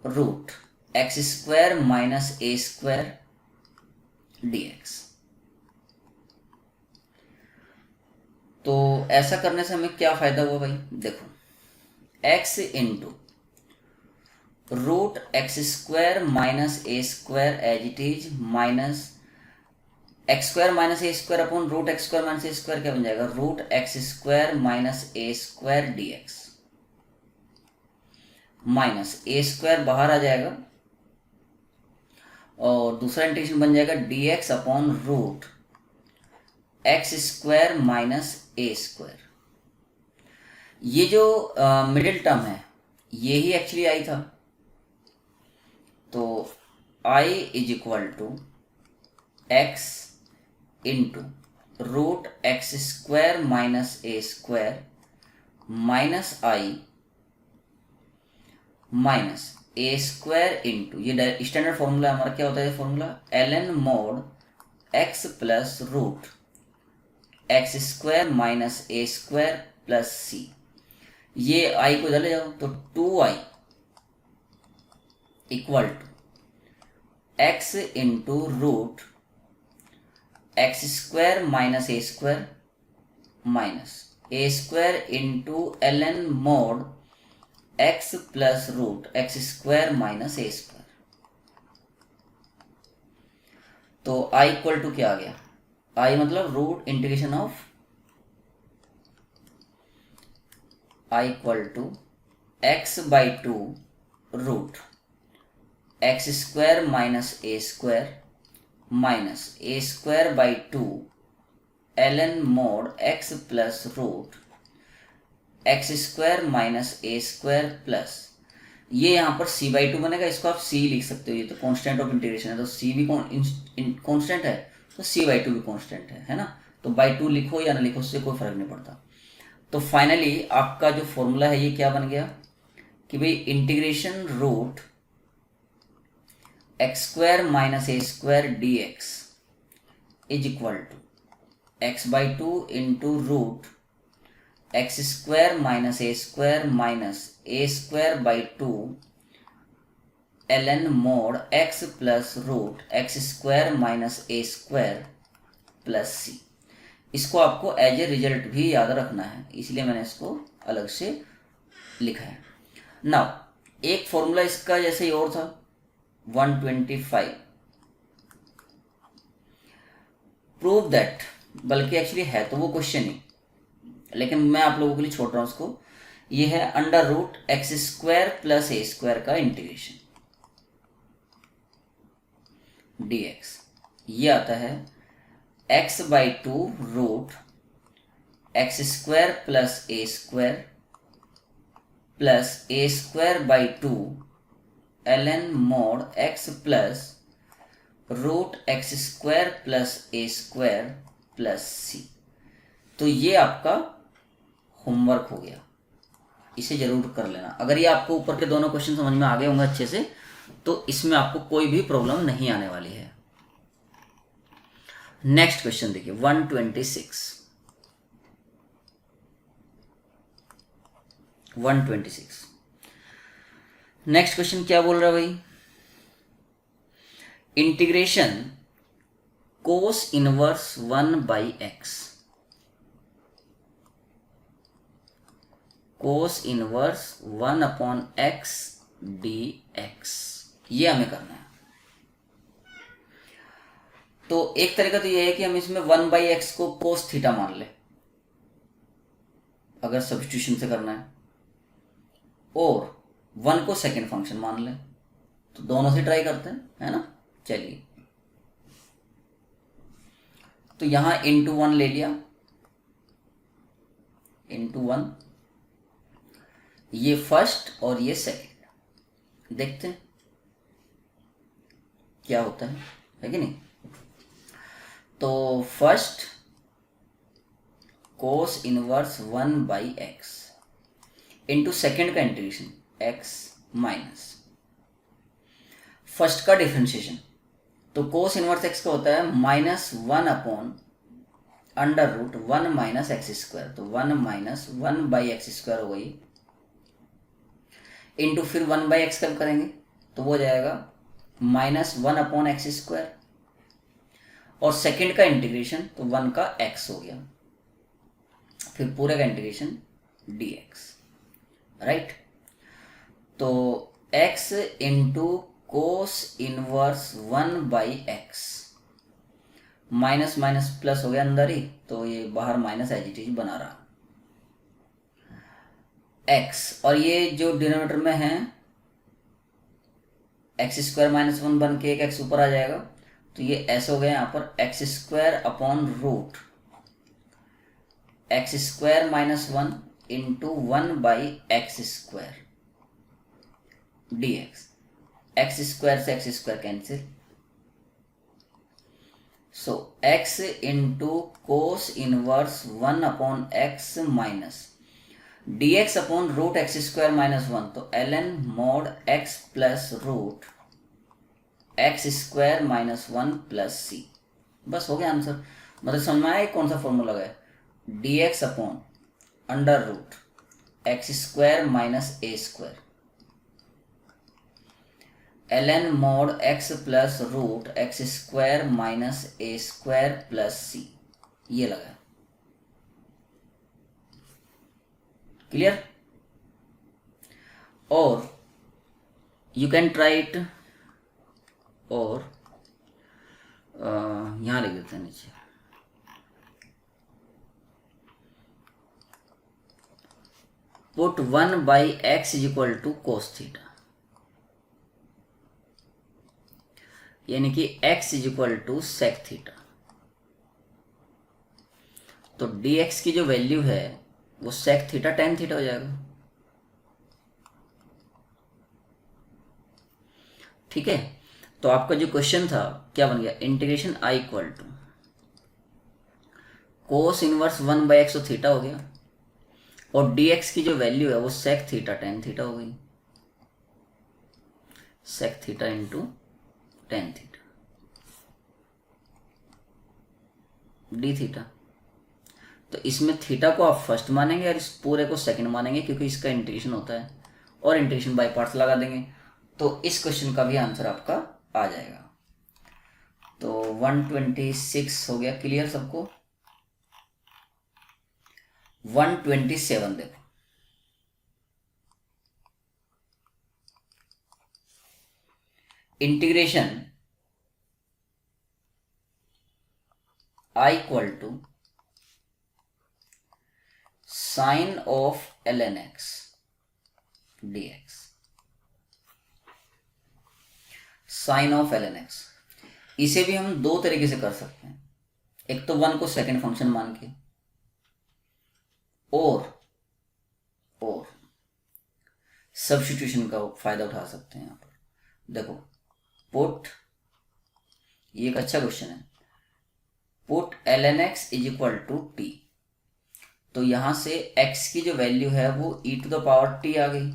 root x square minus a square dx. तो ऐसा करने से हमें क्या फायदा हुआ भाई, देखो x into root x square minus a square as it is minus x square minus a square upon root x square minus a square क्या बन जाएगा, root x square minus a square d x, minus a square बाहर आ जाएगा और दूसरा integration बन जाएगा d x upon root x square minus a square. ये जो मिडिल टर्म है ये ही एक्चुअली आई था, तो I is equal to x into root x square minus a square minus I minus a square into, ये standard formula हमारा क्या होता है, formula l n mod x plus root x square minus a square plus सी। ये I को इधर ले जाओ तो 2i equal to x into root x square minus a square into l n mod x plus root x square minus a square. तो I equal to क्या आ गया, आई मतलब root integration of I equal to x by two root x square minus a square by two l n mod x plus root x square minus a square plus, ये यहाँ पर c by two बनेगा, इसको आप c लिख सकते हो, ये तो कांस्टेंट ऑफ इंटीग्रेशन है, तो c भी कांस्टेंट है तो c बाई टू भी कांस्टेंट है ना, तो बाई टू लिखो या ना लिखो उससे कोई फर्क नहीं पड़ता। तो फाइनली आपका जो फॉर्मूला है ये क्या बन गया कि भाई integration root x square minus a square d x is equal to x by two into root x square minus a square by two l n mod x plus root x square minus a square plus c. इसको आपको as a result भी याद रखना है, इसलिए मैंने इसको अलग से लिखा है। नाउ एक फॉर्मूला इसका जैसे ही और था 125 प्रूव दैट, बल्कि एक्चुअली है तो वो क्वेश्चन ही, लेकिन मैं आप लोगों के लिए छोड़ रहा हूं उसको। ये है under root x square plus a square का इंटीग्रेशन dx, ये आता है x by two root x square plus a square by two l n mod x plus root x square plus a square plus c. तो ये आपका homework हो गया, इसे जरूर कर लेना। अगर ये आपको ऊपर के दोनों क्वेश्चन समझ में आ गए होंगे अच्छे से, तो इसमें आपको कोई भी प्रॉब्लम नहीं आने वाली है। नेक्स्ट क्वेश्चन देखिए 126 नेक्स्ट क्वेश्चन क्या बोल रहा है भाई, integration cos inverse 1 by x, cos inverse 1 upon x D x, ये हमें करना है। तो एक तरीका तो ये है कि हम इसमें 1 बाई एक्स को कोस थीटा मान ले, अगर सब्स्टिट्यूशन से करना है, और 1 को सेकंड फंक्शन मान ले, तो दोनों से ट्राई करते हैं, है ना। चलिए, तो यहां इंटू 1 ले लिया, इंटू 1, ये फर्स्ट और ये सेकंड, देखते हैं क्या होता है कि नहीं। तो first cos inverse 1 by x into second का इंटीग्रेशन एक्स माइनस फर्स्ट का डिफरेंशिएशन, तो कोस इनवर्स एक्स का होता है -1 upon under root 1 minus x square, तो 1 माइनस 1 बाई एक्स स्क्वायर हो गई, इंटू फिर 1 बाई एक्स कब करेंगे तो वो जाएगा -1 अपॉन एक्स स्क्वायर, और सेकंड का इंटीग्रेशन तो 1 का x हो गया, फिर पूरे का इंटीग्रेशन dx, राइट। तो x into cos inverse 1/x, minus minus plus हो गया अंदर ही, तो ये बाहर माइनस एज इट इज बना रहा x, और ये जो डिनोमिनेटर में है x² -1 बन के एक x ऊपर आ जाएगा, तो ये ऐसे हो गया यहाँ पर x² upon root x² -1 into 1/x² dx, x² से x² cancel, so x into cos inverse 1/x minus dx upon root x² -1, तो ln mod x plus root x² -1 plus c, बस हो गया आंसर। मतलब समझ में आया कौन सा फॉर्मूला है, dx upon under root x² minus a² ln mod x plus root x² minus a² plus c, ये लगा। क्लियर? और यू कैन ट्राई इट, और यहां लिख देते हैं नीचे, put 1/x is equal to cos theta, यानी कि x is equal to sec theta, तो dx की जो वैल्यू है वो सेक थीटा टेन थीटा हो जाएगा। ठीक है, तो आपका जो क्वेश्चन था क्या बन गया, integration i equal to cos inverse 1/x तो थीटा हो गया, और dx की जो वैल्यू है वो सेक थीटा टेन थीटा हो गई, sec theta into tan theta d theta. तो इसमें थीटा को आप फर्स्ट मानेंगे और इस पूरे को सेकंड मानेंगे, क्योंकि इसका इंटीग्रेशन होता है, और इंटीग्रेशन बाय पार्ट्स लगा देंगे, तो इस क्वेश्चन का भी आंसर आपका आ जाएगा। तो 126 हो गया, क्लियर सबको? 127 देखो, integration i equal to sine of ln x dx, sine of ln x। इसे भी हम दो तरीके से कर सकते हैं, एक तो 1 को सेकंड फंक्शन मान के, और सब्स्टिट्यूशन का फायदा उठा सकते हैं। यहाँ पर देखो, पुट, ये एक अच्छा क्वेश्चन है, put ln x is equal to t, तो यहां से x की जो वैल्यू है वो e⁻t आ गई,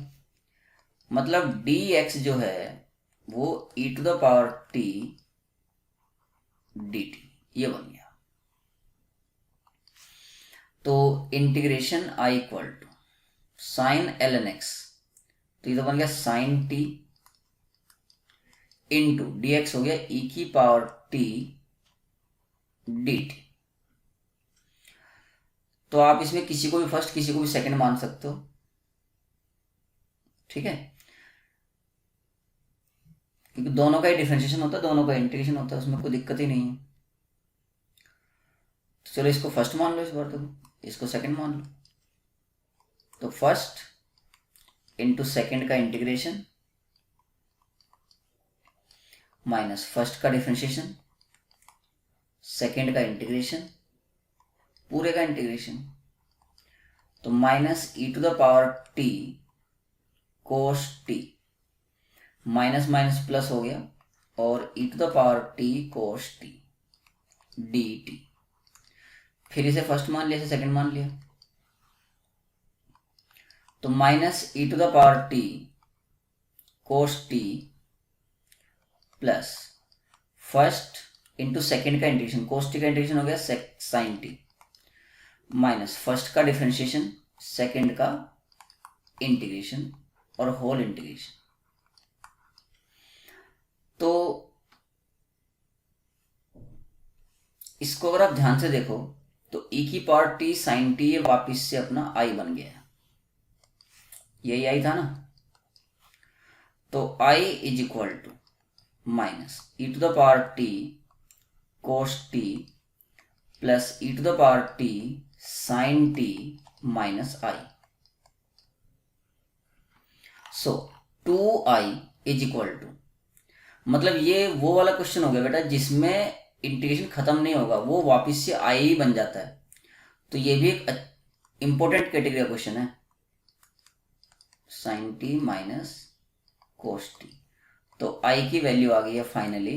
मतलब dx जो है वो e⁻t dt, ये बन गया। तो integration i equal to sine ln x, तो ये तो बन गया साइन t इंटू dx हो गया e⁻t dt। तो आप इसमें किसी को भी फर्स्ट किसी को भी सेकंड मान सकते हो, ठीक है, क्योंकि दोनों का ही डिफरेंशिएशन होता है, दोनों का इंटीग्रेशन होता है, उसमें कोई दिक्कत ही नहीं है। तो चलो इसको फर्स्ट मान लो इस बार, तो इसको सेकंड मान लो, तो फर्स्ट इंटू सेकंड का इंटीग्रेशन माइनस फर्स्ट का डिफरेंशिएशन, सेकंड का इंटीग्रेशन, पूरे का इंटीग्रेशन, तो minus e⁻t cos t, minus minus plus हो गया, और e⁻t cos t dt। फिर इसे फर्स्ट मान लिया, इसे सेकंड मान लिया, तो minus e⁻t cos t plus first into second का इंटीग्रेशन, cos t का इंटीग्रेशन हो गया साइन t, माइनस फर्स्ट का डिफरेंशिएशन, सेकेंड का इंटीग्रेशन, और होल इंटीग्रेशन। तो इसको अगर आप ध्यान से देखो तो e⁻t sin t ये वापिस से अपना i बन गया है, यही i था ना। तो I is equal to minus e to the power t cos t plus e to the power t sine t minus I. So 2i is equal to, मतलब ये वो वाला क्वेश्चन हो गया बेटा जिसमें इंटीग्रेशन खत्म नहीं होगा, वो वापस से आई ही बन जाता है। तो ये भी एक इंपॉर्टेंट कैटेगरी का क्वेश्चन है, sine t minus cos t. तो आई की वैल्यू आ गई है finally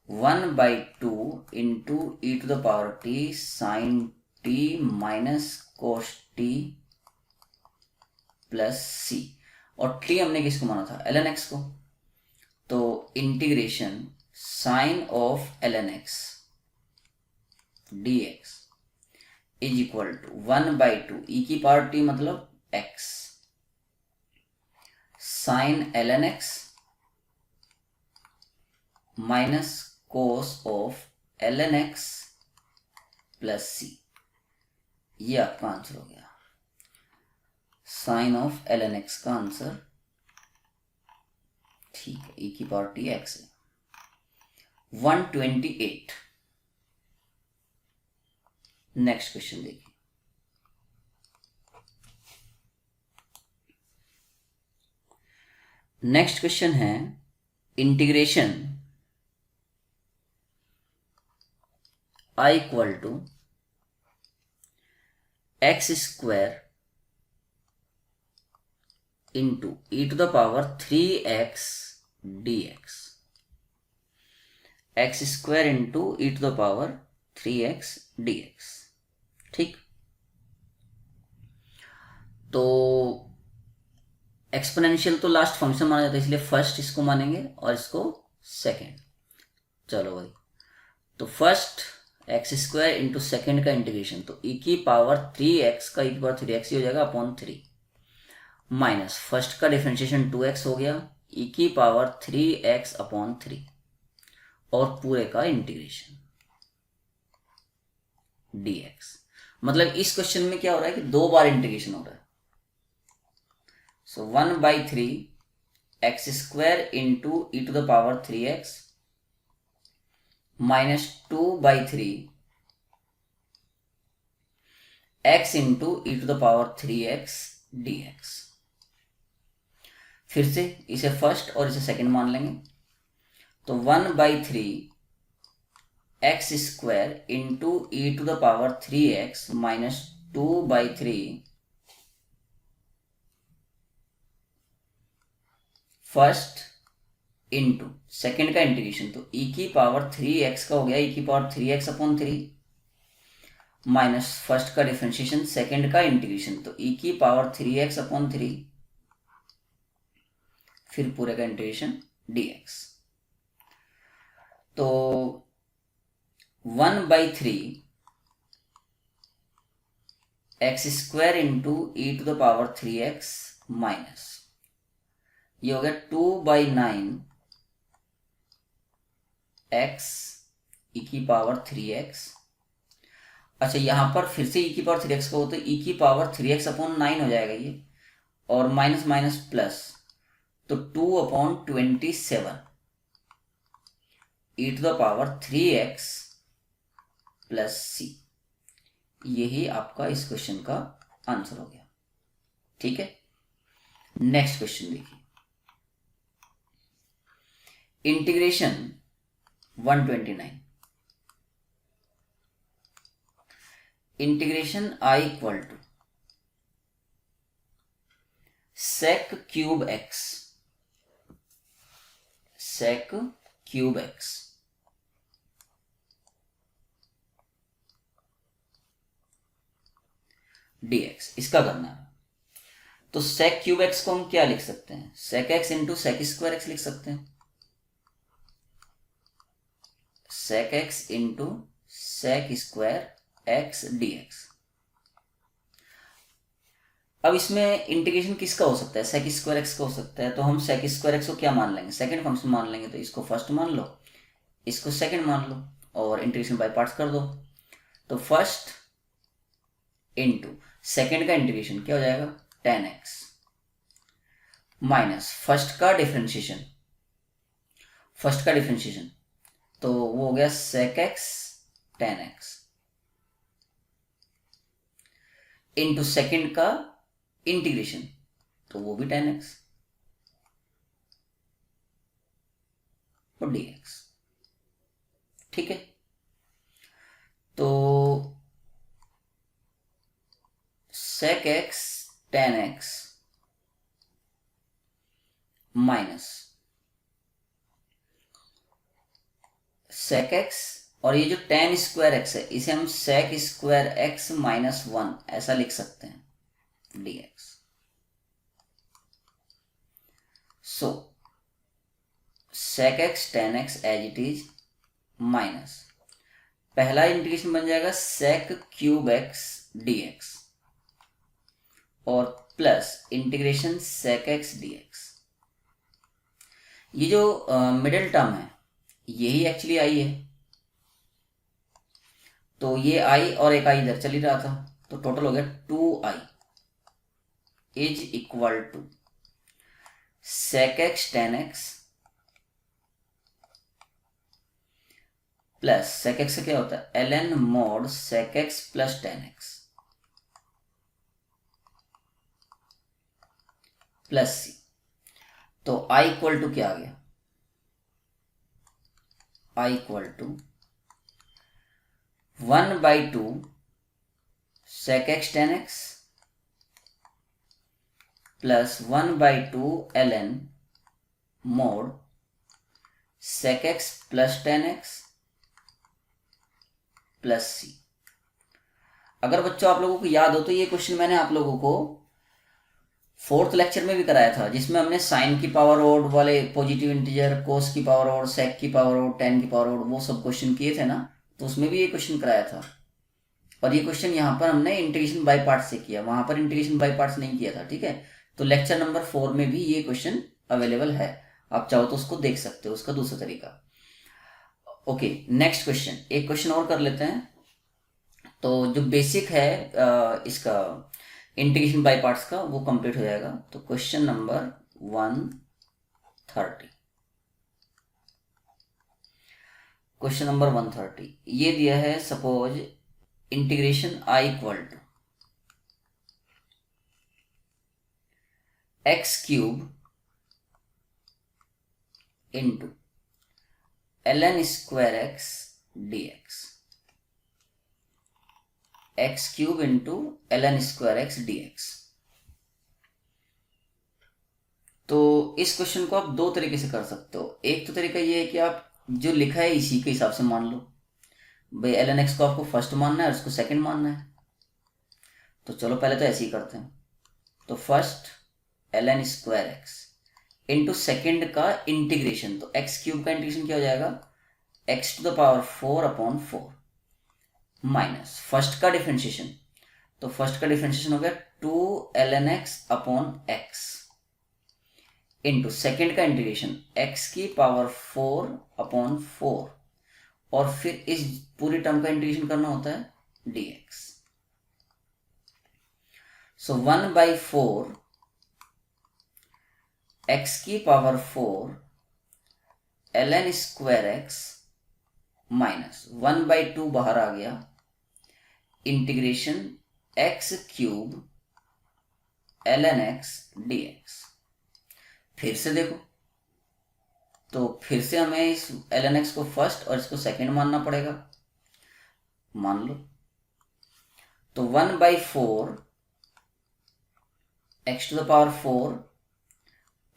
1/2 into e to the power t sine t minus cos t plus c. और टी हमने किसको माना था, ln x को। तो integration sine of ln x dx is equal to 1/2 e की पावर टी मतलब x sine ln x minus cos of ln x plus सी। ये आपका आंसर हो गया, साइन ऑफ ln x का आंसर। ठीक है, ई की पावर टी एक्स है। 128। नेक्स्ट क्वेश्चन देखिए। नेक्स्ट क्वेश्चन है integration i equal to x square into e to the power 3x dx, x square into e to the power 3x dx। ठीक, तो exponential तो last function माना जाता है, इसलिए फर्स्ट इसको मानेंगे और इसको सेकेंड। चलो भाई, तो first x square into second का इंटीग्रेशन, तो ई की पावर 3x का ई की पावर 3x ही हो जाएगा अपॉन 3 माइनस फर्स्ट का डिफरेंशिएशन 2x हो गया ई की पावर 3x अपॉन 3 और पूरे का इंटीग्रेशन dx। मतलब इस क्वेश्चन में क्या हो रहा है कि 2 बार इंटीग्रेशन हो रहा है। So 1/3 x square into e to the power 3x minus 2/3 x into e to the power 3x dx। फिर से इसे फर्स्ट और इसे सेकंड मान लेंगे, तो 1/3 x square into e to the power 3x minus 2/3 first into second का integration, तो ई की पावर 3x का हो गया ई की power 3x upon 3 minus first का डिफरेंशिएशन सेकेंड का इंटीग्रेशन, तो ई की पावर 3x अपॉन 3 फिर पूरे का इंटीग्रेशन dx। तो 1/3 x square into e to the power 3x minus ये हो गया 2/9 x ई की पावर 3x। अच्छा, यहां पर फिर से ई की पावर 3x का हो तो ई की पावर 3x अपॉन 9 हो जाएगा ये, और माइनस माइनस प्लस, तो 2/27 e to the power 3x plus c. यही आपका इस क्वेश्चन का आंसर हो गया। ठीक है, नेक्स्ट क्वेश्चन देखिए। Integration 129, integration i equal to sec cube x, sec cube x dx, इसका करना है। तो sec क्यूब x को हम क्या लिख सकते हैं, sec x into sec square x लिख सकते हैं, sec x into sec square x dx। अब इसमें इंटीग्रेशन किसका हो सकता है, sec स्क्वायर x का हो सकता है, तो हम sec स्क्वायर x को क्या मान लेंगे, सेकंड फंक्शन मान लेंगे। तो इसको फर्स्ट मान लो, इसको सेकंड मान लो और इंटीग्रेशन बाय पार्ट्स कर दो। तो फर्स्ट इंटू सेकंड का इंटीग्रेशन क्या हो जाएगा 10x माइनस फर्स्ट का डिफरेंशिएशन, तो वो हो गया sec x tan x into second का इंटीग्रेशन, तो वो भी tan x और dx। ठीक है, तो sec x tan x minus sec x, और ये जो tan स्क्वायर x है इसे हम sec स्क्वायर x माइनस 1 ऐसा लिख सकते हैं dx। So sec x tan x as it is minus पहला इंटीग्रेशन बन जाएगा sec क्यूब x dx और plus integration sec x dx। ये जो मिडिल टर्म है यही एक्चुअली आई है, तो ये आई और एक आई इधर चल ही रहा था, तो टोटल हो गया 2i is equal to sec x tan x plus sec x का क्या होता है ln mod sec x plus tan x plus c। तो i इक्वल टू क्या आ गया, i equal to 1/2 sec x tan x plus 1/2 ln mod sec x plus tan x plus c। अगर बच्चों आप लोगों को याद हो तो ये क्वेश्चन मैंने आप लोगों को 4th लेक्चर में भी कराया था, जिसमें हमने साइन की पावर ओड वाले पॉजिटिव इंटीजर, कोस की पावर ओड, सेक की पावर ओड, टेन की पावर ओड, वो सब क्वेश्चन किए थे ना, तो उसमें भी ये क्वेश्चन कराया था। और ये क्वेश्चन यहाँ पर हमने इंटीग्रेशन बाय पार्ट्स से किया, वहां पर इंटीग्रेशन बाय पार्ट्स नहीं किया था। ठीक है, तो लेक्चर नंबर 4 में भी ये क्वेश्चन अवेलेबल है, आप चाहो तो उसको देख सकते हो, उसका दूसरा तरीका। ओके, नेक्स्ट क्वेश्चन, एक क्वेश्चन और कर लेते हैं। तो जो बेसिक है इसका इंटीग्रेशन बाय पार्ट्स का वो कंप्लीट हो जाएगा। तो क्वेश्चन नंबर 130, क्वेश्चन नंबर 130 ये दिया है, suppose integration I equal to x cube into ln square x dx, x cube into ln square x dx। तो इस क्वेश्चन को आप दो तरीके से कर सकते हो। एक तो तरीका ये है कि आप जो लिखा है इसी के हिसाब से मान लो, भाई ln x को आपको फर्स्ट मानना है और उसको सेकंड मानना है। तो चलो पहले तो ऐसे ही करते हैं। तो first ln square x into second का इंटीग्रेशन, तो एक्स क्यूब का इंटीग्रेशन क्या हो जाएगा, x to the power 4/4 minus first का डिफरेंशिएशन, तो फर्स्ट का डिफरेंशिएशन हो गया 2 ln x upon x into second का इंटीग्रेशन x की पावर 4/4 और फिर इस पूरी टर्म का इंटीग्रेशन करना होता है dx। सो 1/4 x की power 4 ln square x minus 1/2 बाहर आ गया, integration x cube ln x dx। फिर से देखो, तो फिर से हमें इस ln x को फर्स्ट और इसको सेकंड मानना पड़ेगा, मान लो। तो 1/4 x to the power 4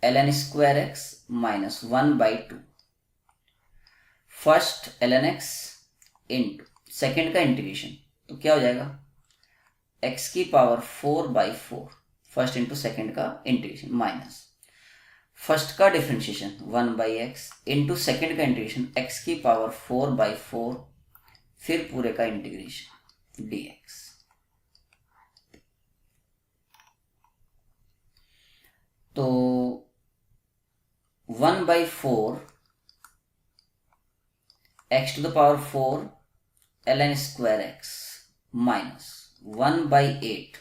ln square x minus 1/2 first ln x into second का इंटीग्रेशन, तो क्या हो जाएगा x की पावर 4/4 फर्स्ट इंटू सेकेंड का इंटीग्रेशन माइनस फर्स्ट का डिफरेंशिएशन 1/x इंटू सेकेंड का इंटीग्रेशन x की पावर 4/4 फिर पूरे का इंटीग्रेशन dx। तो 1/4 x to the power 4 ln square x minus 1/8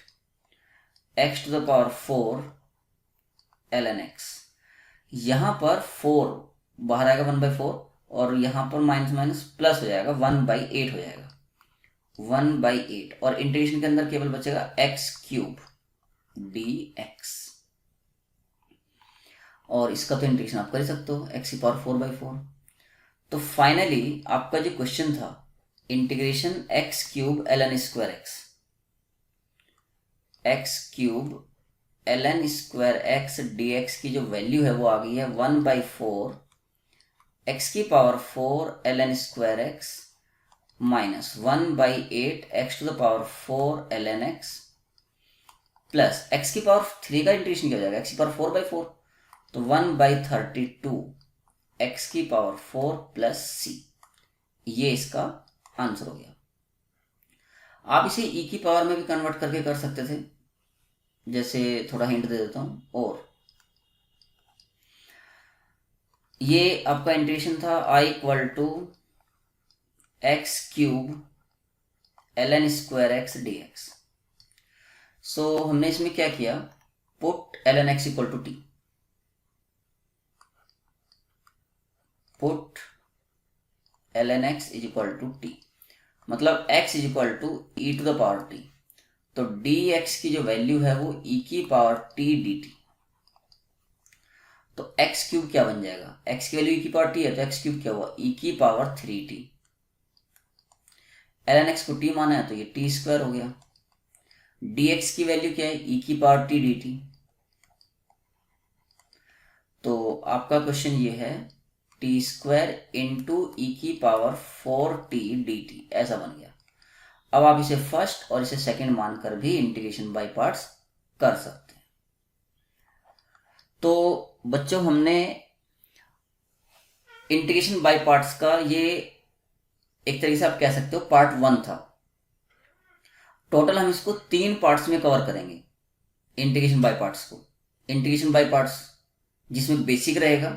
x to the power 4 ln x। यहाँ पर 4 बाहर आएगा 1/4 और यहाँ पर माइनस माइनस प्लस हो जाएगा 1/8 हो जाएगा 1/8 और इंटीग्रेशन के अंदर केवल बचेगा x³ dx। और इसका तो इंटीग्रेशन आप कर ही सकते हो x⁴/4। तो फाइनली आपका जो क्वेश्चन था integration x³ ln² x³ dx की जो वैल्यू है वो आ गई है 1/4 x⁴ ln² minus 1/8 x⁴ ln x plus x⁴ का इंटीग्रेशन क्या हो जाएगा x⁴/4 तो 1/32 x⁴ प्लस c। ये इसका आंसर हो गया। आप इसे e की पावर में भी कन्वर्ट करके कर सकते थे, जैसे थोड़ा हिंट दे देता हूं। और ये आपका इंटीग्रेशन था I = x³ ln² x dx। सो हमने इसमें क्या किया, put ln x = t, put ln x = t, मतलब x = e⁻t। तो dx की जो वैल्यू है वो e⁻t dt। तो x³ क्या बन जाएगा, x की वैल्यू e⁻t है तो x³ क्या हुआ e⁻3t। ln x को t माना है तो ये t² हो गया। dx की वैल्यू क्या है e⁻t dt। तो आपका क्वेश्चन ये है t² × e⁻4t dt, ऐसा बन गया। अब आप इसे फर्स्ट और इसे सेकंड मानकर भी इंटीग्रेशन बाय पार्ट्स कर सकते हैं। तो बच्चों हमने इंटीग्रेशन बाय पार्ट्स का ये एक तरीके से आप कह सकते हो पार्ट 1 था। टोटल हम इसको 3 पार्ट्स में कवर करेंगे इंटीग्रेशन बाय पार्ट्स को। इंटीग्रेशन बाय पार्ट्स जिसमें बेसिक रहेगा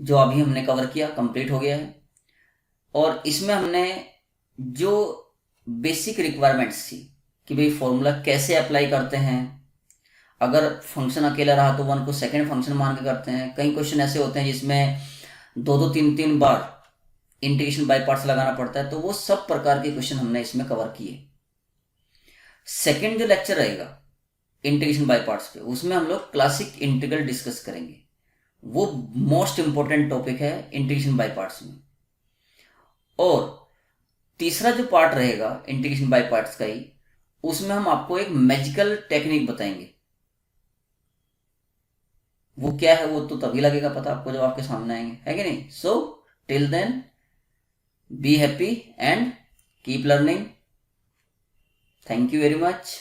जो अभी हमने कवर किया, कंप्लीट हो गया है। और इसमें हमने जो बेसिक रिक्वायरमेंट्स थी कि भाई फॉर्मूला कैसे अप्लाई करते हैं, अगर फंक्शन अकेला रहा तो 1 को सेकंड फंक्शन मान के करते हैं। कई क्वेश्चन ऐसे होते हैं जिसमें 2-2 3-3 बार इंटीग्रेशन बाय पार्ट्स लगाना पड़ता है, तो वो सब प्रकार के क्वेश्चन हमने इसमें कवर किए। सेकंड जो लेक्चर रहेगा इंटीग्रेशन बाय पार्ट्स पे, उसमें हम लोग क्लासिक इंटीग्रल डिस्कस करेंगे। वो मोस्ट इंपॉर्टेंट टॉपिक है इंटीग्रेशन बाय पार्ट्स में। और तीसरा जो पार्ट रहेगा इंटीग्रेशन बाय पार्ट्स का ही, उसमें हम आपको एक मैजिकल टेक्निक बताएंगे। वो क्या है वो तो तभी लगेगा पता आपको जब आपके सामने आएंगे, है कि नहीं। So till then be happy and keep learning. Thank you very much.